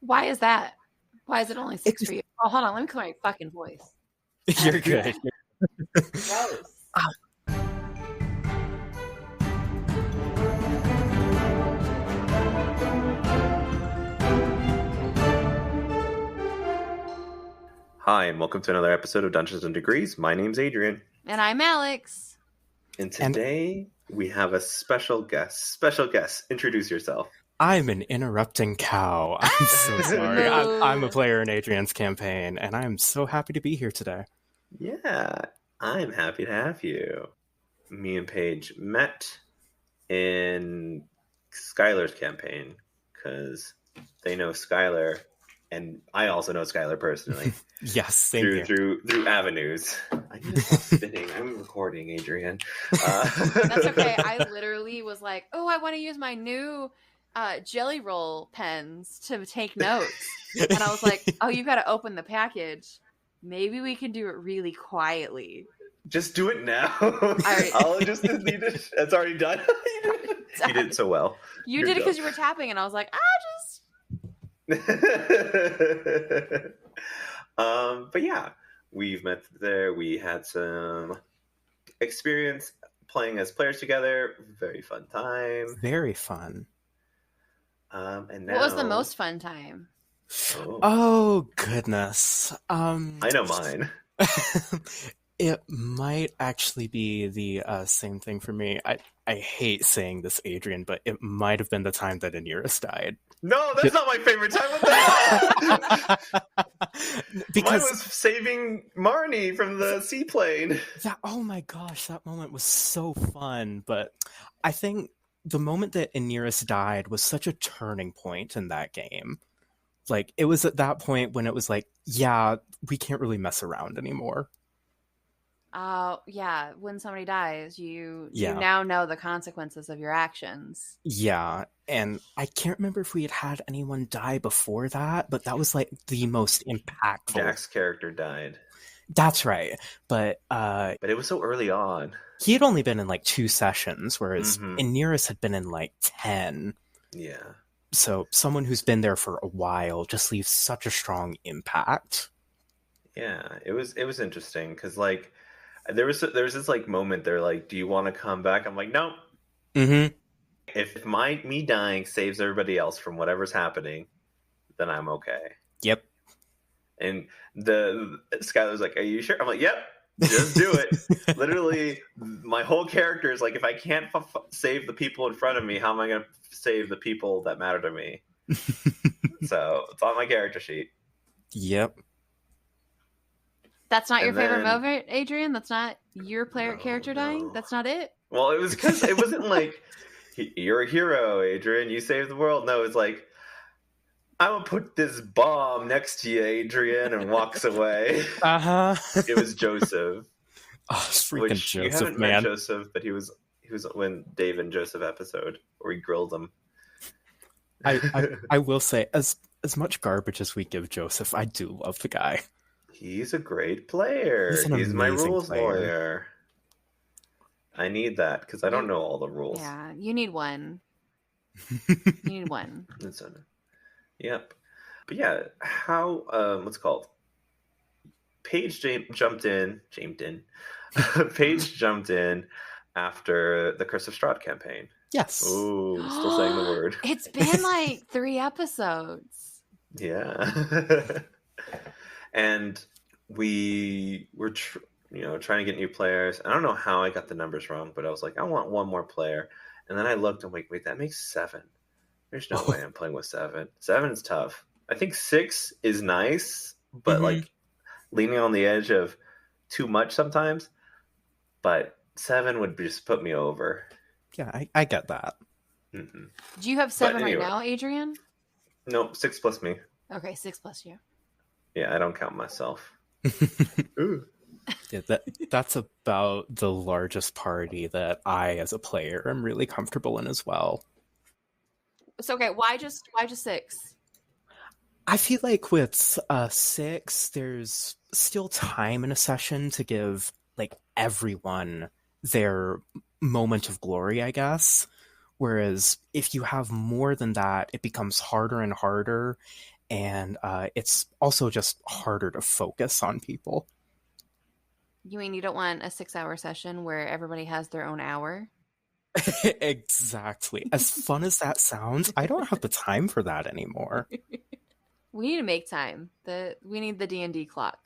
Why is that? Why is it only 6 It's- for you? Oh, hold on. Let me clear my fucking voice. You're good. Gross. Hi, and welcome to another episode of Dungeons and Degrees. My name's Adrian. And I'm Alex. And today we have a special guest. Special guest, introduce yourself. I'm an interrupting cow. I'm so sorry. I'm a player in Adrian's campaign, and I'm so happy to be here today. Yeah, I'm happy to have you. Me and Paige met in Skylar's campaign because they know Skylar, and I also know Skylar personally. Yes, same here. Through avenues. I need to stop spinning. I'm recording, Adrian. That's okay. I literally was like, oh, I want to use my new jelly roll pens to take notes. And I was like, oh, you got to open the package. Maybe we can do it really quietly. Just do it now. Alright. I'll just need it. It's already done. You did it so well. You did it because you were tapping, and I was like, But yeah, we've met there. We had some experience playing as players together. Very fun time. Very fun. And now, what was the most fun time? Oh goodness. I know mine. It might actually be the same thing for me. I hate saying this, Adrian, but it might have been the time that Aneris died. No, that's not my favorite time. What the hell? Because mine was saving Marnie from the seaplane. Oh my gosh, that moment was so fun. But I think the moment that Aneris died was such a turning point in that game. Like, it was at that point when it was like, yeah, we can't really mess around anymore. Yeah, when somebody dies, you now know the consequences of your actions. Yeah, and I can't remember if we had anyone die before that, but that was like the most impactful. Jack's character died. That's right, but it was so early on. He had only been in like 2 sessions, whereas Aneris had been in like 10. Yeah. So someone who's been there for a while just leaves such a strong impact. Yeah, it was interesting because like there was this like moment there like, do you want to come back? I'm like, no. Mm-hmm. If me dying saves everybody else from whatever's happening, then I'm okay. Yep. And the Skylar's like, are you sure? I'm like, yep, just do it. Literally, my whole character is like, if I can't save the people in front of me, how am I going to save the people that matter to me? So it's on my character sheet. Yep. That's not your favorite moment, Adrian? That's not your character dying? No. That's not it? Well, it was because it wasn't like, you're a hero, Adrian, you saved the world. No, it's like, I'm going to put this bomb next to you, Adrian, and walks away. Uh-huh. It was Joseph. Oh, freaking Joseph, you haven't man. met Joseph, but he was when Dave and Joseph episode where we grilled him. I will say, as much garbage as we give Joseph, I do love the guy. He's a great player. He's my rules lawyer. I need that because I don't know all the rules. Yeah, you need one. You need one. Yep. But yeah, how what's it called? Paige jumped in. Paige jumped in after the Curse of Strahd campaign. Yes. Ooh, still saying the word. It's been like 3 episodes. Yeah. And we were trying to get new players. I don't know how I got the numbers wrong, but I was like, I want one more player. And then I looked, I'm like, wait, that makes 7. There's no way I'm playing with 7. 7's tough. I think 6 is nice, but like leaning on the edge of too much sometimes. But 7 would just put me over. Yeah, I get that. Mm-hmm. Do you have 7 right now, Adrian? No, 6 plus me. Okay, 6 plus you. Yeah, I don't count myself. Ooh. Yeah, that's about the largest party that I, as a player, am really comfortable in as well. So okay, why just 6? I feel like with 6, there's still time in a session to give like everyone their moment of glory, I guess. Whereas if you have more than that, it becomes harder and harder, and it's also just harder to focus on people. You mean you don't want a 6-hour session where everybody has their own hour? Exactly. As fun as that sounds, I don't have the time for that anymore. We need to make time. We need the D&D clock.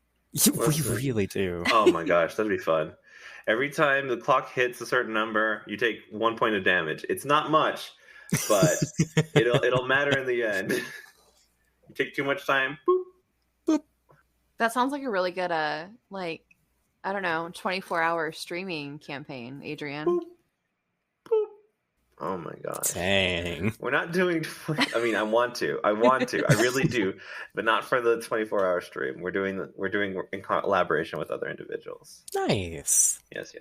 We really do. Oh my gosh, that'd be fun. Every time the clock hits a certain number, you take 1 point of damage. It's not much, but it'll matter in the end. You take too much time, boop. Boop. That sounds like a really good, like, I don't know, 24-hour streaming campaign, Adrian. Boop. Boop. Oh my gosh. Dang. We're not doing, I mean, I want to, I really do, but not for the 24-hour stream. We're doing in collaboration with other individuals. Nice. Yes.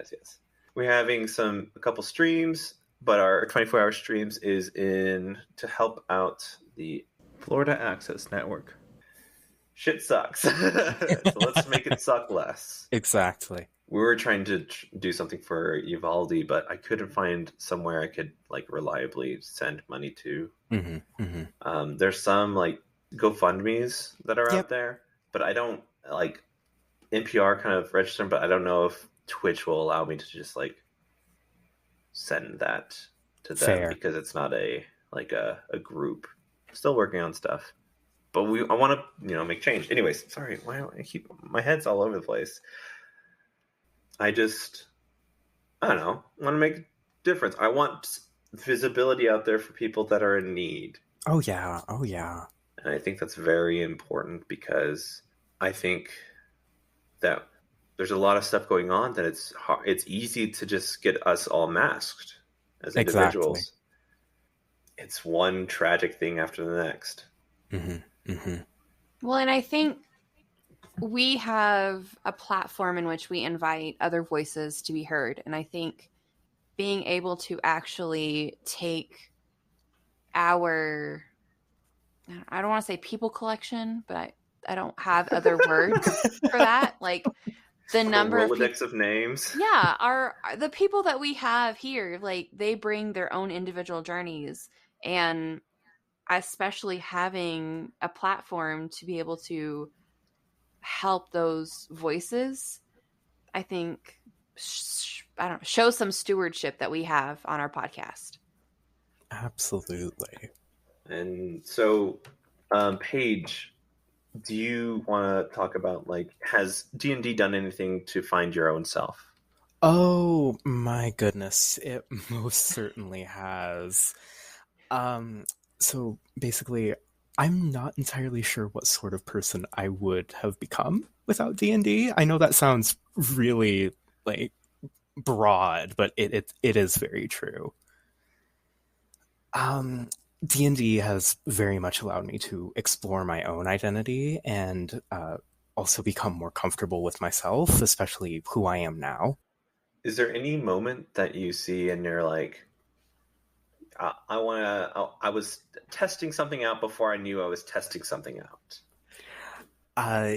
We're having a couple streams, but our 24-hour streams is to help out the Florida Access Network. Shit sucks. So let's make it suck less. Exactly. We were trying to do something for Uvalde, but I couldn't find somewhere I could like reliably send money to. Mm-hmm, mm-hmm. There's some like GoFundMe's that are Yep. out there, but I don't like NPR kind of register, but I don't know if Twitch will allow me to just like send that to them. Fair. Because it's not a group. Still working on stuff, but I want to make change. Anyways, sorry, why don't I keep my head's all over the place? I don't know, want to make a difference. I want visibility out there for people that are in need. Oh yeah. And I think that's very important because I think that there's a lot of stuff going on that it's easy to just get us all masked as individuals. Exactly. It's one tragic thing after the next. Mm-hmm, mm-hmm. Well, and I think we have a platform in which we invite other voices to be heard. And I think being able to actually take our, I don't want to say people collection, but I don't have other words for that. Like the number of Rolodex of names. Yeah, the people that we have here, like they bring their own individual journeys, and especially having a platform to be able to help those voices, I think show some stewardship that we have on our podcast. Absolutely. And so, Paige, do you want to talk about has D&D done anything to find your own self? Oh my goodness, it most certainly has. So basically, I'm not entirely sure what sort of person I would have become without D&D. I know that sounds really broad, but it is very true. D&D has very much allowed me to explore my own identity and also become more comfortable with myself, especially who I am now. Is there any moment that you see and you're like, I was testing something out before I knew I was testing something out?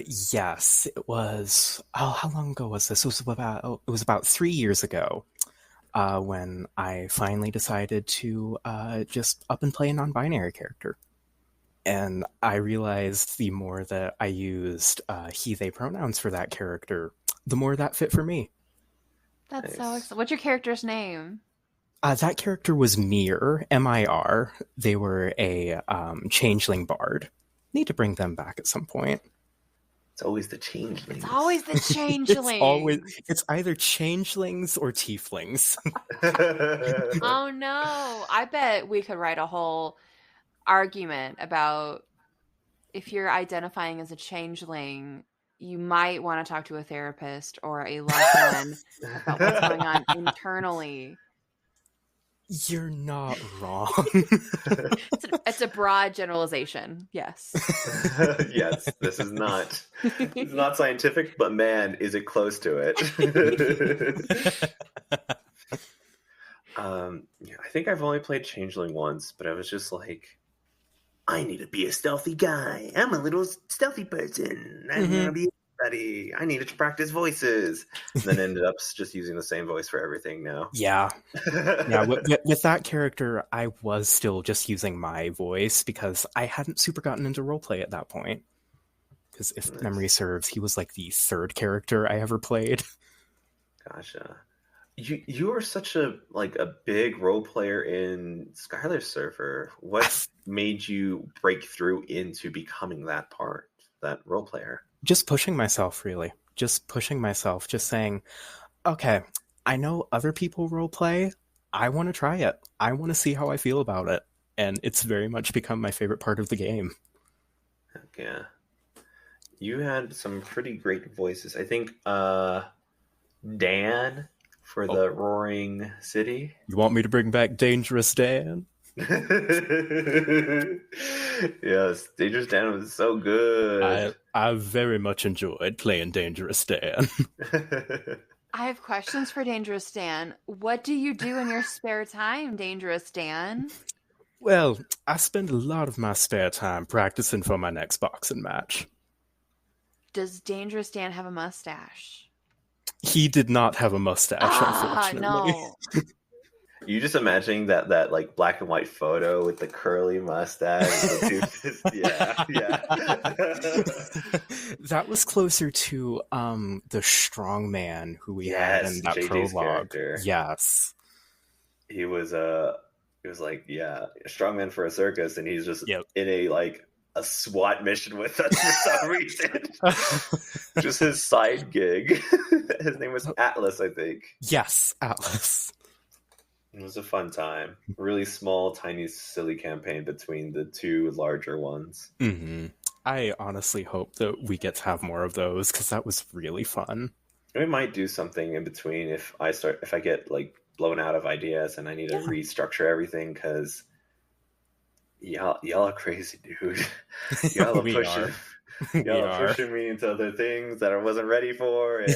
Yes, it was. Oh, how long ago was this? It was about 3 years ago when I finally decided to just up and play a non-binary character. And I realized the more that I used he/they pronouns for that character, the more that fit for me. That's Nice. so exciting. What's your character's name? That character was Mir, M-I-R. They were a changeling bard. Need to bring them back at some point. It's always the changelings. It's always the changeling. It's either changelings or tieflings. Oh no. I bet we could write a whole argument about if you're identifying as a changeling, you might want to talk to a therapist or a loved one about what's going on internally. You're not wrong. It's a broad generalization. Yes. Yes, this is not scientific, but man, is it close to it. I think I've only played Changeling once, but I was just like, I need to be a stealthy guy. I'm a little stealthy person. I'm gonna be ready. I needed to practice voices. And then ended up just using the same voice for everything now. Yeah. Yeah, with that character, I was still just using my voice because I hadn't super gotten into roleplay at that point. Because if memory serves, he was like the third character I ever played. Gotcha. You are such a big role player in Skylar's server. What made you break through into becoming that role player? Just pushing myself, really. Just pushing myself. Just saying, okay, I know other people role play. I want to try it. I want to see how I feel about it. And it's very much become my favorite part of the game. Heck yeah. You had some pretty great voices. I think Dan for the Roaring City. You want me to bring back Dangerous Dan? Yes, Dangerous Dan was so good. I very much enjoyed playing Dangerous Dan. I have questions for Dangerous Dan. What do you do in your spare time, Dangerous Dan? Well, I spend a lot of my spare time practicing for my next boxing match. Does Dangerous Dan have a mustache? He did not have a mustache, unfortunately. No. You just imagining that black and white photo with the curly mustache. Yeah. That was closer to the strongman who we had in that JJ's prologue. Character. Yes. He was a strongman for a circus, and he's just in a SWAT mission with us for some reason. Just his side gig. His name was Atlas, I think. Yes, Atlas. It was a fun time. Really small, tiny, silly campaign between the two larger ones. Mm-hmm. I honestly hope that we get to have more of those because that was really fun. We might do something in between if I get blown out of ideas and I need to restructure everything because y'all are crazy, dude. Y'all are pushing me into other things that I wasn't ready for and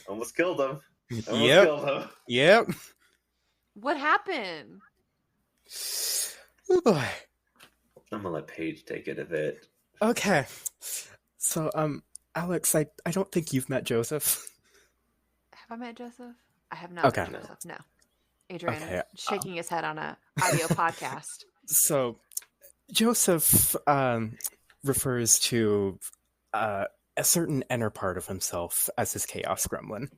almost killed them. Yep. What happened? Oh boy. I'm gonna let Paige take it a bit. Okay. So, Alex, I don't think you've met Joseph. Have I met Joseph? I have not met Joseph, no. Adrian shaking his head on a audio podcast. So, Joseph refers to a certain inner part of himself as his chaos gremlin.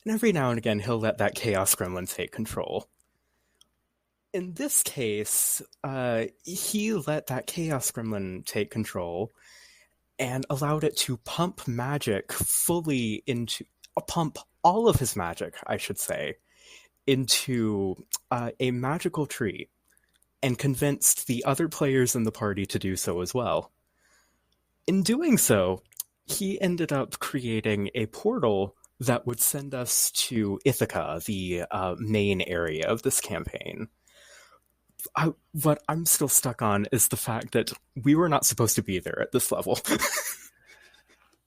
And every now and again, he'll let that chaos gremlin take control. In this case, he let that chaos gremlin take control and allowed it to pump all of his magic, I should say, into a magical tree, and convinced the other players in the party to do so as well. In doing so, he ended up creating a portal that would send us to Ithaka, the main area of this campaign. What I'm still stuck on is the fact that we were not supposed to be there at this level.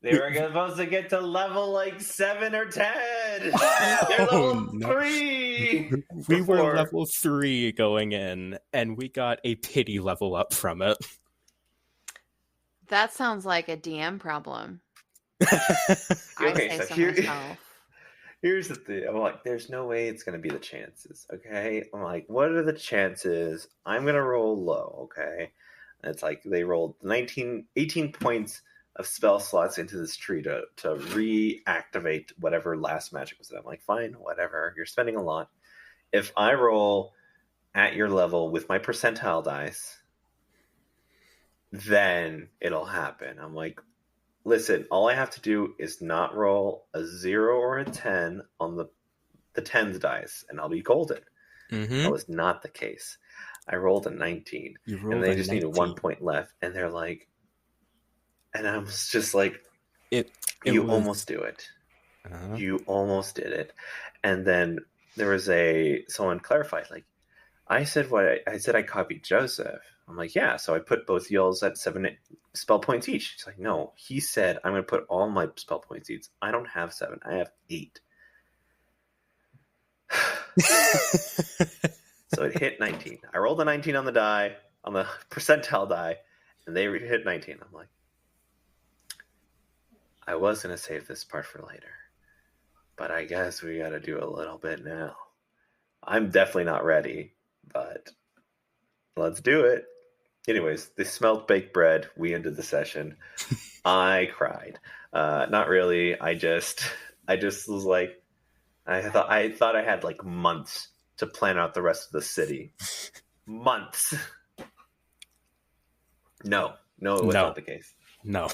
They were supposed to get to level 7 or 10. They're level 3. We were level 3 going in, and we got a pity level up from it. That sounds like a DM problem. Here's the thing. I'm like, there's no way it's going to be the chances, okay? I'm like, what are the chances? I'm going to roll low, okay? And it's like they rolled 18 points of spell slots into this tree to reactivate whatever last magic was. I'm like, fine, whatever. You're spending a lot. If I roll at your level with my percentile dice, then it'll happen. I'm like, listen, all I have to do is not roll a 0 or a 10 on the tens dice, and I'll be golden. Mm-hmm. That was not the case. I rolled a 19, and they just needed 1 point left, and they're like, and I was just like, you almost do it. Uh-huh. You almost did it. And then there was someone clarified, like, I said I copied Joseph. I'm like, yeah, so I put both y'all's at 7 spell points each. He's like, no, he said I'm going to put all my spell points each. I don't have 7. I have 8. So it hit 19. I rolled a 19 on the percentile die, and they hit 19. I'm like, I was going to save this part for later, but I guess we got to do a little bit now. I'm definitely not ready, but let's do it. Anyways, they smelled baked bread. We ended the session. I cried. Not really. I just was like, I thought I had like months to plan out the rest of the city. Months. No, it was not the case. No.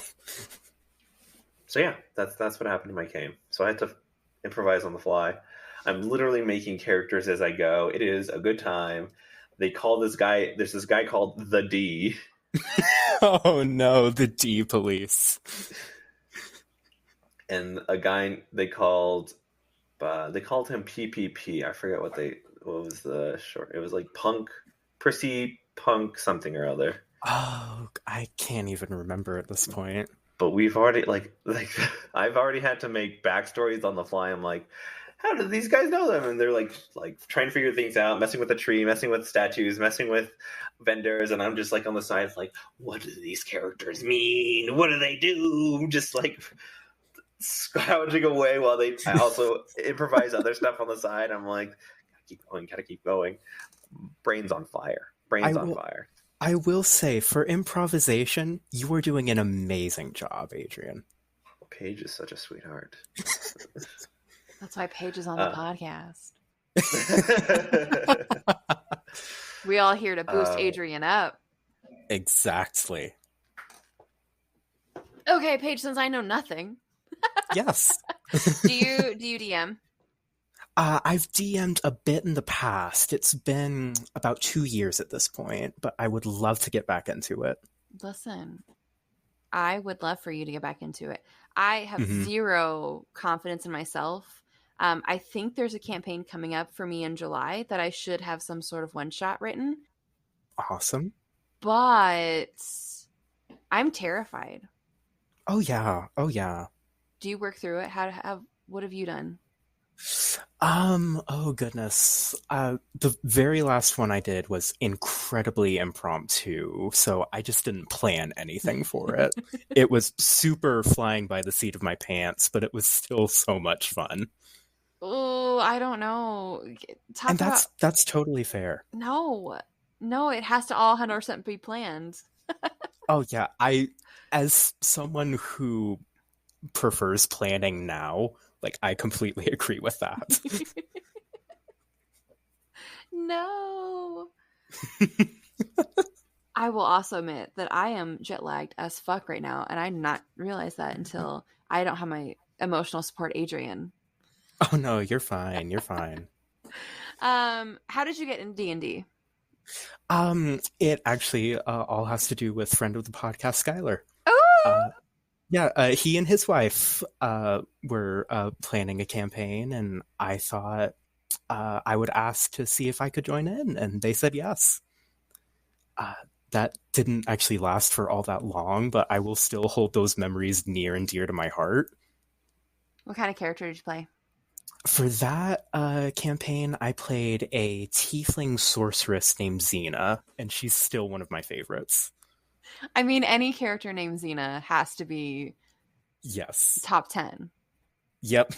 So yeah, that's what happened in my game. So I had to improvise on the fly. I'm literally making characters as I go. It is a good time. They call this guy. There's this guy called the D. Oh no, the D police. And a guy they called him PPP. I forget what was the short. It was like punk, prissy punk something or other. Oh, I can't even remember at this point. But we've already like I've already had to make backstories on the fly. I'm like, how do these guys know them? And they're like trying to figure things out, messing with a tree, messing with statues, messing with vendors, and I'm just like on the side, like, what do these characters mean? What do they do? Just like scrounging away while they also improvise other stuff on the side. I'm like, gotta keep going. Brains on fire. I will say, for improvisation, you are doing an amazing job, Adrian. Paige is such a sweetheart. That's why Paige is on the podcast. We all here to boost Adrian up. Exactly. Okay, Paige, since I know nothing. Yes. Do you DM? I've DM'd a bit in the past. It's been about 2 years at this point, but I would love to get back into it. Listen, I would love for you to get back into it. I have zero confidence in myself. I think there's a campaign coming up for me in July that I should have some sort of one-shot written. Awesome. But I'm terrified. Oh, yeah. Do you work through it? What have you done? Oh goodness. The very last one I did was incredibly impromptu, so I just didn't plan anything for it. It was super flying by the seat of my pants, but it was still so much fun. Oh, I don't know. That's totally fair. No, it has to all 100% be planned. Oh yeah, as someone who prefers planning now, like, I completely agree with that. No. I will also admit that I am jet lagged as fuck right now, and I did not realize that until I don't have my emotional support Adrian. Oh no, you're fine. How did you get into D&D? It actually all has to do with friend of the podcast, Skylar. Oh! Yeah, he and his wife were planning a campaign, and I thought I would ask to see if I could join in, and they said yes. That didn't actually last for all that long, but I will still hold those memories near and dear to my heart. What kind of character did you play? For that campaign, I played a tiefling sorceress named Xena, and she's still one of my favorites. I mean, any character named Xena has to be top 10. Yep.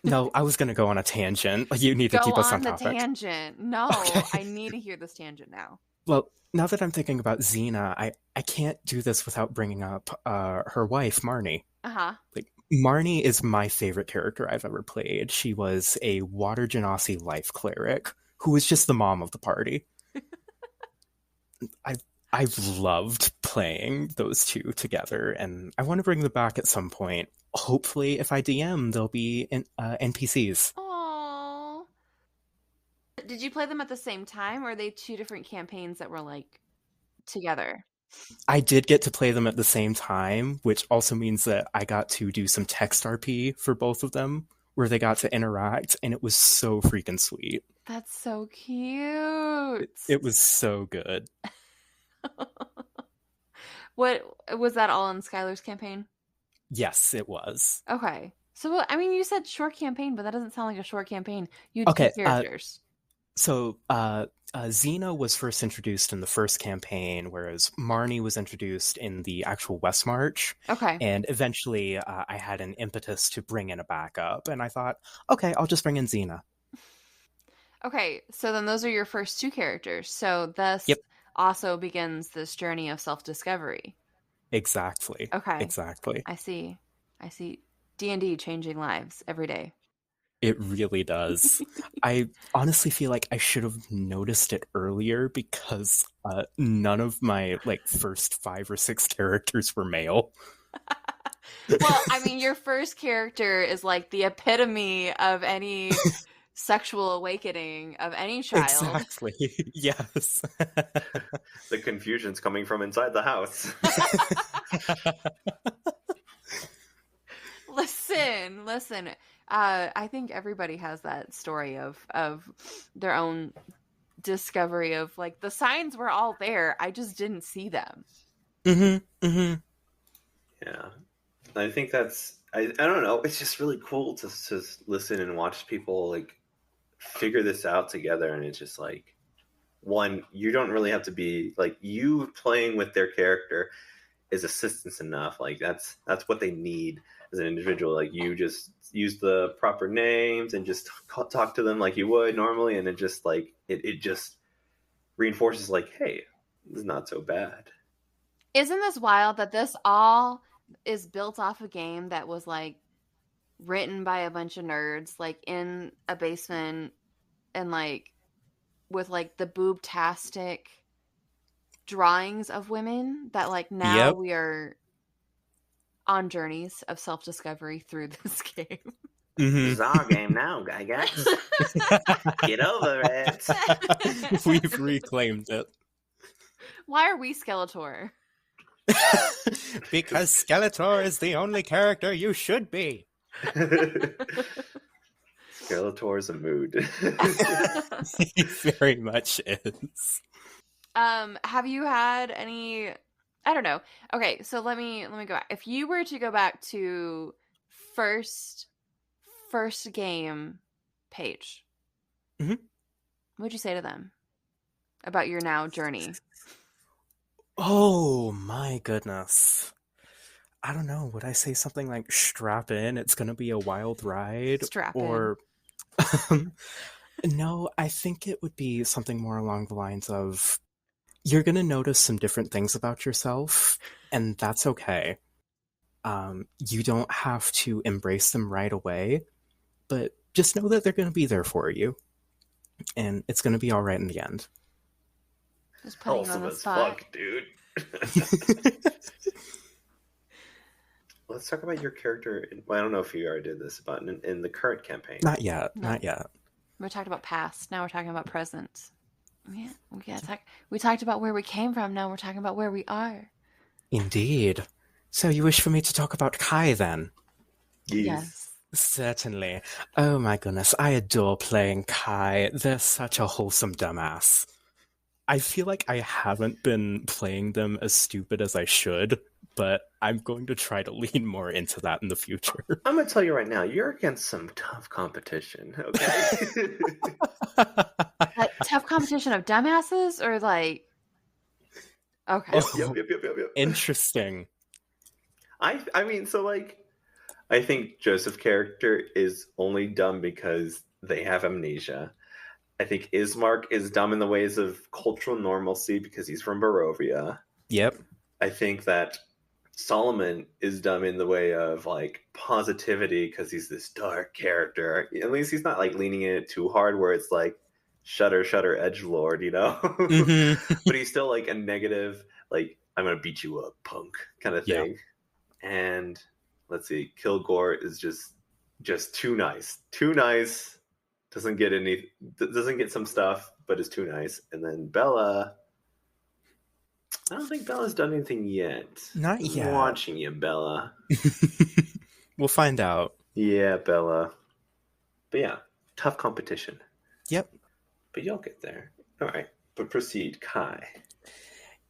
No, I was going to go on a tangent. You need to keep us on topic. Go on the tangent. No, okay. I need to hear this tangent now. Well, now that I'm thinking about Xena, I can't do this without bringing up her wife, Marnie. Uh-huh. Like, Marnie is my favorite character I've ever played. She was a Water Genasi life cleric who was just the mom of the party. I've loved playing those two together, and I want to bring them back at some point. Hopefully, if I DM, they'll be NPCs. Aww. Did you play them at the same time, or are they two different campaigns that were, like, together? I did get to play them at the same time, which also means that I got to do some text RP for both of them, where they got to interact, and it was so freaking sweet. That's so cute. It was so good. What was that all in Skylar's campaign? Yes, it was. Okay. So, I mean, you said short campaign, but that doesn't sound like a short campaign. You had two characters. So, Xena was first introduced in the first campaign, whereas Marnie was introduced in the actual West March. Okay. And eventually, I had an impetus to bring in a backup, and I thought, okay, I'll just bring in Xena. Okay, so then those are your first two characters. So thus Yep, also begins this journey of self-discovery. exactly, Okay, exactly. I see. I see. D&D changing lives every day. It really does. I honestly feel like I should have noticed it earlier because none of my like first 5 or 6 characters were male. Well, I mean, your first character is like the epitome of any sexual awakening of any child. Exactly. Yes. The confusion's coming from inside the house. Listen. I think everybody has that story of their own discovery of like the signs were all there. I just didn't see them. Mm-hmm. Mm-hmm. Yeah. I think that's I don't know. It's just really cool to listen and watch people like figure this out together, and it's just like one, you don't really have to be like you playing with their character is assistance enough. Like that's what they need as an individual. Like you just use the proper names and just talk to them like you would normally, and it just like it just reinforces like, hey, this is not so bad. Isn't this wild that this all is built off a game that was like written by a bunch of nerds like in a basement and like with like the boobtastic drawings of women that like now Yep. we are on journeys of self-discovery through this game. This Mm-hmm. is our game now, guy guys. Get over it. We've reclaimed it. Why are we Skeletor? Because Skeletor is the only character you should be. Skeletor's a mood. He very much is. Have you had any I don't know. Okay, so let me go back. If you were to go back to first game Paige, Mhm. what'd you say to them about your now journey? Oh my goodness. I don't know. Would I say something like strap in? It's going to be a wild ride? Strap in. Or no, I think it would be something more along the lines of you're going to notice some different things about yourself, and that's okay. You don't have to embrace them right away, but just know that they're going to be there for you, and it's going to be all right in the end. Just putting you on Wholesome the as spot. fuck, dude. Let's talk about your character. Well, I don't know if you already did this, but in the current campaign. Not yet. No. Not yet. We talked about past. Now we're talking about present. Yeah, we talked about where we came from. Now we're talking about where we are. Indeed. So you wish for me to talk about Kai then? Yes. Certainly. Oh my goodness, I adore playing Kai. They're such a wholesome dumbass. I feel like I haven't been playing them as stupid as I should, but I'm going to try to lean more into that in the future. I'm gonna tell you right now, you're against some tough competition. Okay. A tough competition of dumbasses, or like, okay. Oh, Yep. interesting. I mean, so like, I think Joseph's character is only dumb because they have amnesia. I think Ismark is dumb in the ways of cultural normalcy because he's from Barovia. Yep. I think that Solomon is dumb in the way of like positivity because he's this dark character. At least he's not like leaning in it too hard where it's like shudder edgelord, you know? Mm-hmm. But he's still like a negative, like I'm gonna beat you up, punk kind of thing. Yeah. And let's see, Kilgore is just too nice. Too nice. Doesn't get some stuff, but is too nice. And then Bella, I don't think Bella's done anything yet. Not yet. I'm watching you, Bella. We'll find out. Yeah, Bella. But yeah, tough competition. Yep. But you'll get there. All right, but proceed, Kai.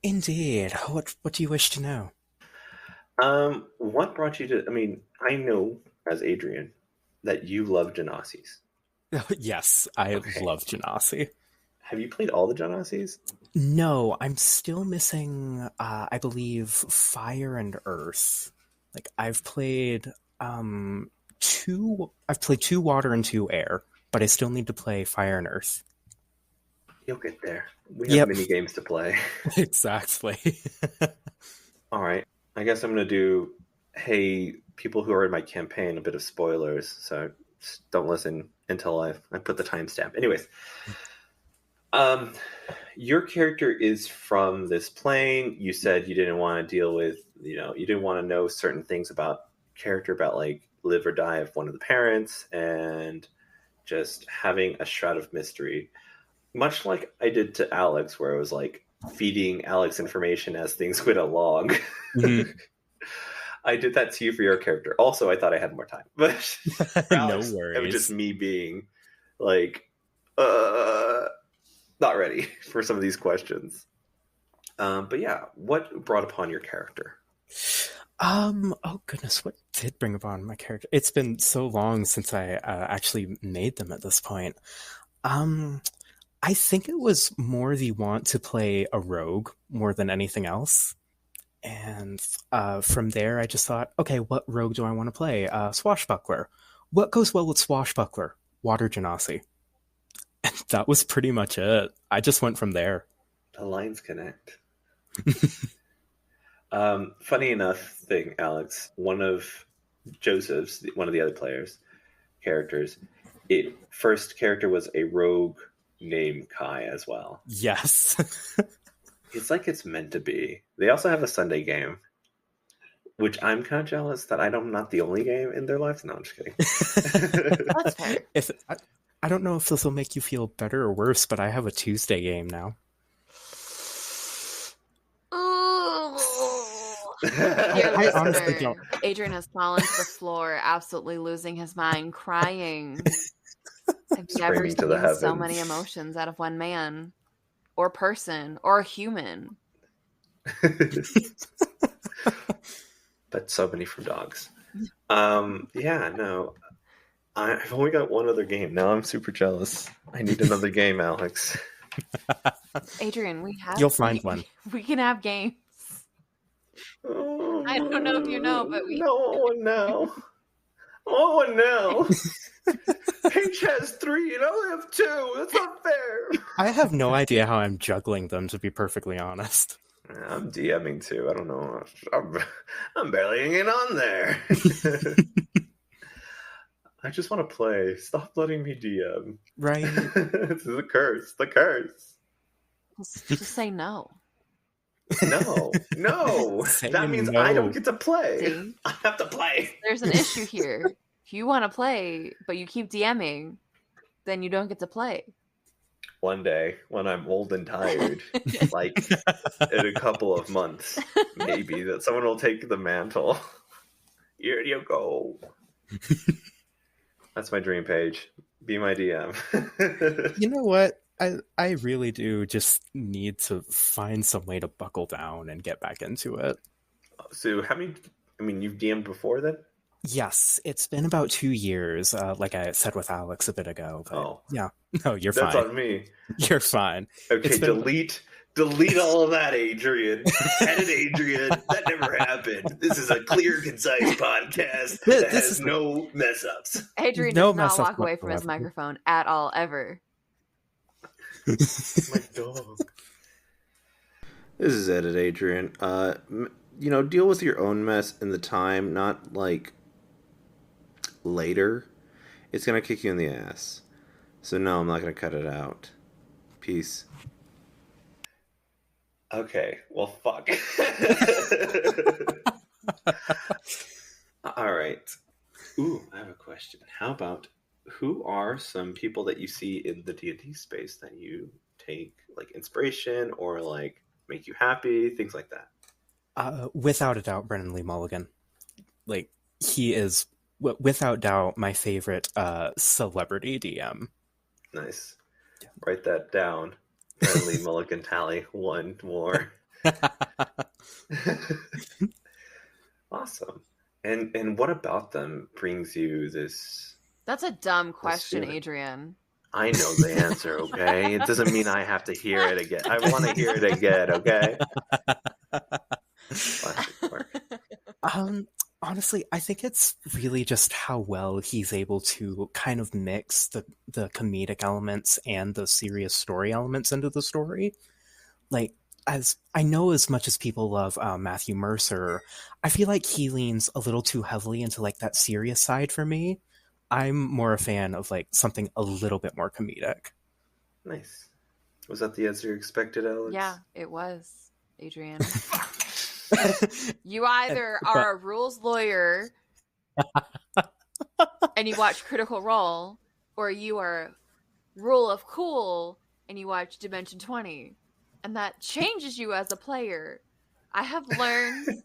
Indeed. What do you wish to know? What brought you to? I mean, I know as Adrian that you love Genasi's. Yes, I Okay. love Genasi. Have you played all the Genasis? No, I'm still missing, I believe, Fire and Earth. Like, I've played two Water and two Air, but I still need to play Fire and Earth. You'll get there. We have Yep, mini games to play. exactly. All right. I guess I'm going to do, hey, people who are in my campaign, a bit of spoilers. So just don't listen until I put the timestamp. Anyways, your character is from this plane. You said you didn't want to deal with, you didn't want to know certain things about character, about like live or die of one of the parents, and just having a shroud of mystery. Much like I did to Alex, where I was like feeding Alex information as things went along. Mhm. I did that to you for your character. Also, I thought I had more time, but for No Alex, it was just worries. me being like, not ready for some of these questions. But yeah, what brought upon your character? Oh goodness, what did bring upon my character? It's been so long since I actually made them at this point. I think it was more the want to play a rogue more than anything else. And from there, I just thought, okay, what rogue do I want to play? Swashbuckler. What goes well with Swashbuckler? Water Genasi. And that was pretty much it. I just went from there. The lines connect. Funny enough thing, Alex, one of Joseph's, one of the other players' characters, first character was a rogue named Kai as well. Yes. It's like it's meant to be. They also have a Sunday game, which I'm kind of jealous that I'm not the only game in their lives. No, I'm just kidding. That's fair. I don't know if this will make you feel better or worse, but I have a Tuesday game now. Dear I honestly listener, don't. Adrian has fallen to the floor, absolutely losing his mind, crying. I've never Screaming to the seen so heavens. many emotions out of one man, or person, or human. But so many from dogs. Yeah, no. I've only got one other game. Now I'm super jealous. I need another game, Alex. Adrian, You'll find one. We can have games. I don't know if you know, but we. No one now. Oh, no. Paige has 3 and I only have 2. That's not fair. I have no idea how I'm juggling them, to be perfectly honest. I'm DMing too. I don't know. I'm barely hanging on there. I just want to play. Stop letting me DM. Right? This is a curse. The curse. Just say no. No. Say That means no. I don't get to play. See? I have to play. There's an issue here. If you want to play, but you keep DMing, then you don't get to play. One day, when I'm old and tired, like in a couple of months, maybe, that someone will take the mantle. Here you go. That's my dream, Paige. Be my DM. You know what? I really do just need to find some way to buckle down and get back into it. So, you've DM'd before then? Yes, it's been about 2 years, like I said with Alex a bit ago. But Oh. yeah. No, you're That's fine. on me. You're fine. Okay, It's been- delete all of that, Adrian. Edit Adrian. That never happened. This is a clear, concise podcast that has no mess ups. Adrian No does not mess up walk away from his whatsoever. microphone at all, ever. My dog. This is Edit Adrian. Deal with your own mess in the time, not like later. It's gonna kick you in the ass. So no, I'm not gonna cut it out. Peace. Okay, well, fuck. All right. Ooh, I have a question. How about, who are some people that you see in the D&D space that you take like inspiration or like make you happy, things like that? Without a doubt, Brennan Lee Mulligan. Like, he is, without doubt, my favorite celebrity DM. Nice. Write that down. Friendly Mulligan tally. 1 more. Awesome. And what about them brings you this That's a dumb question, feel it. Adrian. I know the answer, okay? It doesn't mean I have to hear it again. I want to hear it again, okay? Classic work. Honestly, I think it's really just how well he's able to kind of mix the comedic elements and the serious story elements into the story. Like, as I know, as much as people love Matthew Mercer, I feel like he leans a little too heavily into like that serious side for me. I'm more a fan of like something a little bit more comedic. Nice. Was that the answer you expected, Alex? Yeah, it was, Adrian. You either are a rules lawyer and you watch Critical Role, or you are Rule of Cool and you watch Dimension 20. And that changes you as a player. I have learned,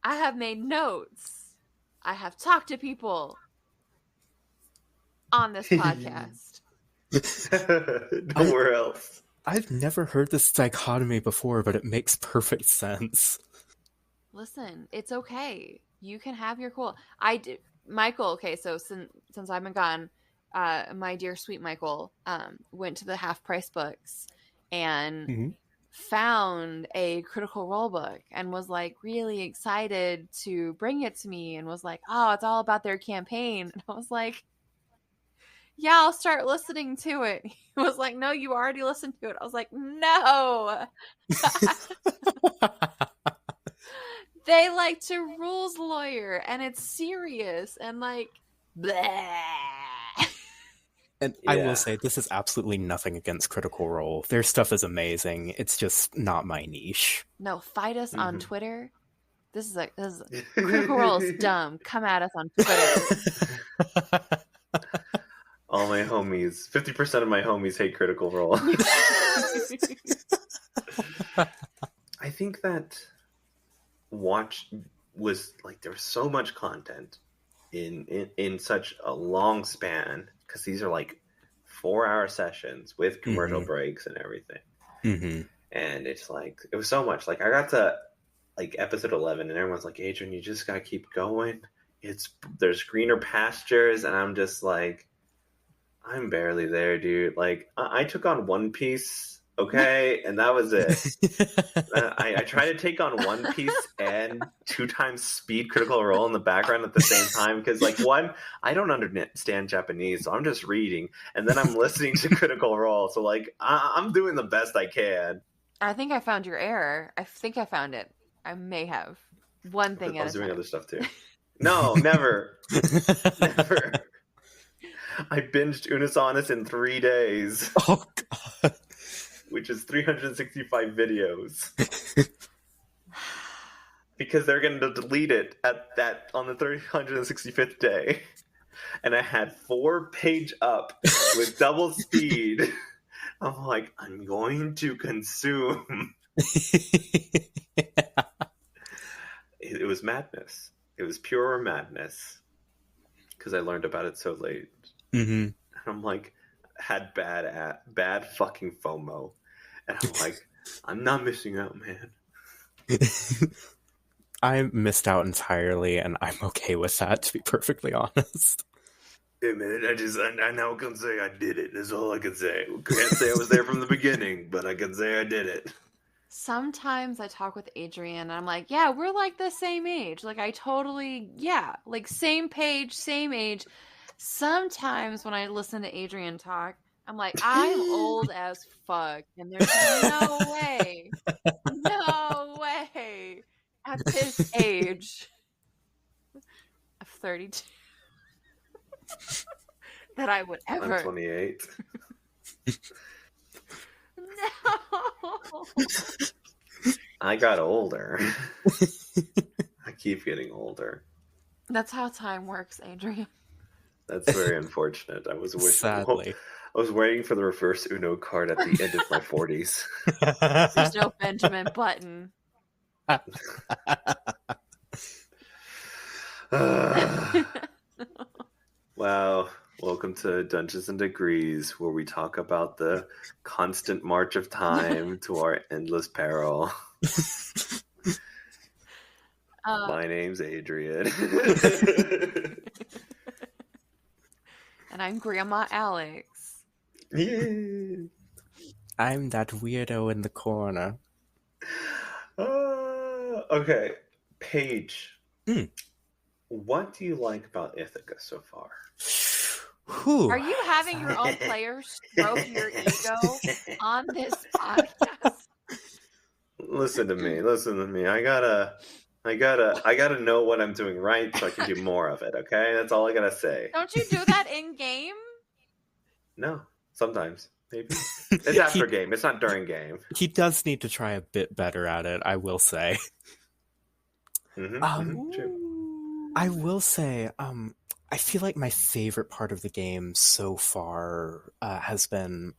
I have made notes, I have talked to people on this podcast. Nowhere else. I've never heard this dichotomy before, but it makes perfect sense. Listen, it's okay. You can have your cool. Michael, okay, so since I've been gone, my dear sweet Michael went to the Half Price Books and found a Critical Role book and was like really excited to bring it to me and was like, oh, it's all about their campaign. And I was like, yeah, I'll start listening to it. He was like, no, you already listened to it. I was like, no. They like to rules lawyer and it's serious and like bleh. And I will say, this is absolutely nothing against Critical Role. Their stuff is amazing. It's just not my niche. No, fight us on Twitter. This is Critical Role is dumb. Come at us on Twitter. All my homies, 50% of my homies hate Critical Role. I think that Watch was like, there was so much content in such a long span, because these are like 4-hour sessions with commercial breaks and everything. And it's like, it was so much. Like, I got to like episode 11 and everyone's like, Adrian, you just gotta keep going. There's greener pastures, and I'm just like, I'm barely there, dude. Like, I took on One Piece, okay, and that was it. I try to take on One Piece and 2 times speed Critical Role in the background at the same time, because, like, one, I don't understand Japanese, so I'm just reading, and then I'm listening to Critical Role, so, like, I'm doing the best I can. I think I found your error. I think I found it. I may have. One thing I at was a time. doing other stuff, too. No, never. Never. I binged Unisonus in 3 days. Oh, God. Which is 365 videos. Because they're going to delete it on the 365th day. And I had 4 page up with double speed. I'm like, I'm going to consume. It was madness. It was pure madness. Because I learned about it so late. And I'm like, had bad fucking FOMO. And I'm like, I'm not missing out, man. I missed out entirely, and I'm okay with that, to be perfectly honest. Hey, man, I now can say I did it. That's all I can say. Can't say I was there from the beginning, but I can say I did it. Sometimes I talk with Adrian, and I'm like, yeah, we're like the same age. Like, like same page, same age. Sometimes when I listen to Adrian talk, I'm like, I'm old as fuck, and there's no way at this age of 32 that I would ever. I'm 28. No. I got older. I keep getting older. That's how time works, Adrian. That's very unfortunate. Sadly. I was waiting for the reverse Uno card at the end of my 40s. There's no Benjamin Button. Wow. Welcome to Dungeons and Degrees, where we talk about the constant march of time to our endless peril. My name's Adrian. And I'm Grandma Alex. Yeah. I'm that weirdo in the corner. Okay, Paige. Mm. What do you like about Ithaca so far? Whew. Are you having your own player stroke your ego on this podcast? Listen to me. I gotta know what I'm doing right so I can do more of it. Okay, that's all I gotta say. Don't you do that in game? No, sometimes maybe it's after game. It's not during game. He does need to try a bit better at it, I will say. True. I will say, I feel like my favorite part of the game so far has been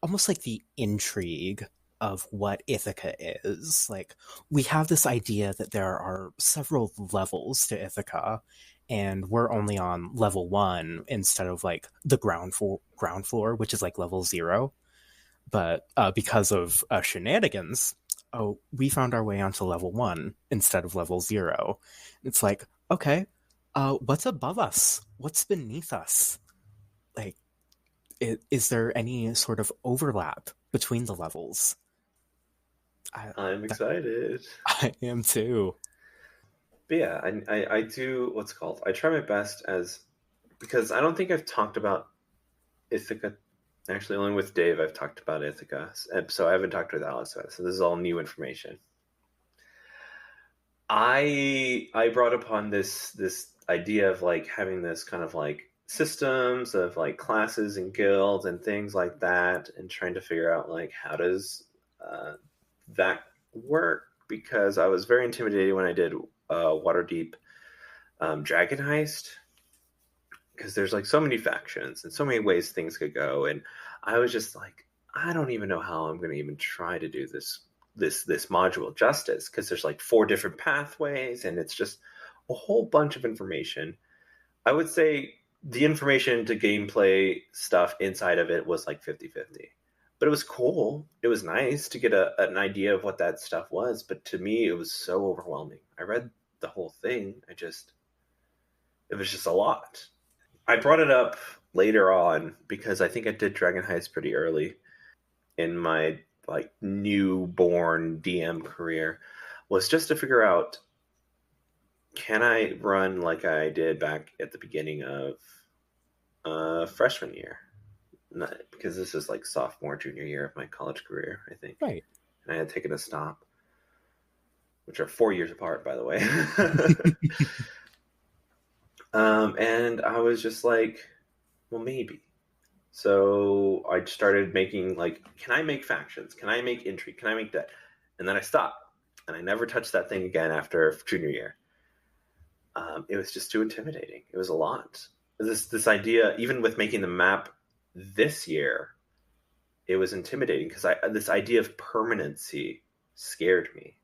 almost like the intrigue of what Ithaca is. Like, we have this idea that there are several levels to Ithaca, and we're only on level 1 instead of like the ground floor, which is like level 0. But because of shenanigans, we found our way onto level 1 instead of level 0. It's like, okay, what's above us? What's beneath us? Like, is there any sort of overlap between the levels? I'm excited. I am too. But yeah, I do what's called. I try my best because I don't think I've talked about Ithaca. Actually, only with Dave I've talked about Ithaca, so I haven't talked with Alex about it. So this is all new information. I brought upon this idea of like having this kind of like systems of like classes and guilds and things like that, and trying to figure out like how does that work, because I was very intimidated when I did Waterdeep Dragon Heist, because there's like so many factions and so many ways things could go, and I was just like, I don't even know how I'm going to even try to do this module justice, because there's like 4 different pathways and it's just a whole bunch of information. I would say the information to gameplay stuff inside of it was like 50-50. But it was cool. It was nice to get an idea of what that stuff was. But to me, it was so overwhelming. I read the whole thing. It was just a lot. I brought it up later on because I think I did Dragon Heist pretty early in my like newborn DM career, was just to figure out, can I run like I did back at the beginning of freshman year? Because this is like sophomore, junior year of my college career, I think. Right. And I had taken a stop, which are 4 years apart, by the way. And I was just like, well, maybe. So I started making like, can I make factions? Can I make intrigue? Can I make that? And then I stopped, and I never touched that thing again after junior year. It was just too intimidating. It was a lot. This idea, even with making the map this year, it was intimidating because this idea of permanency scared me.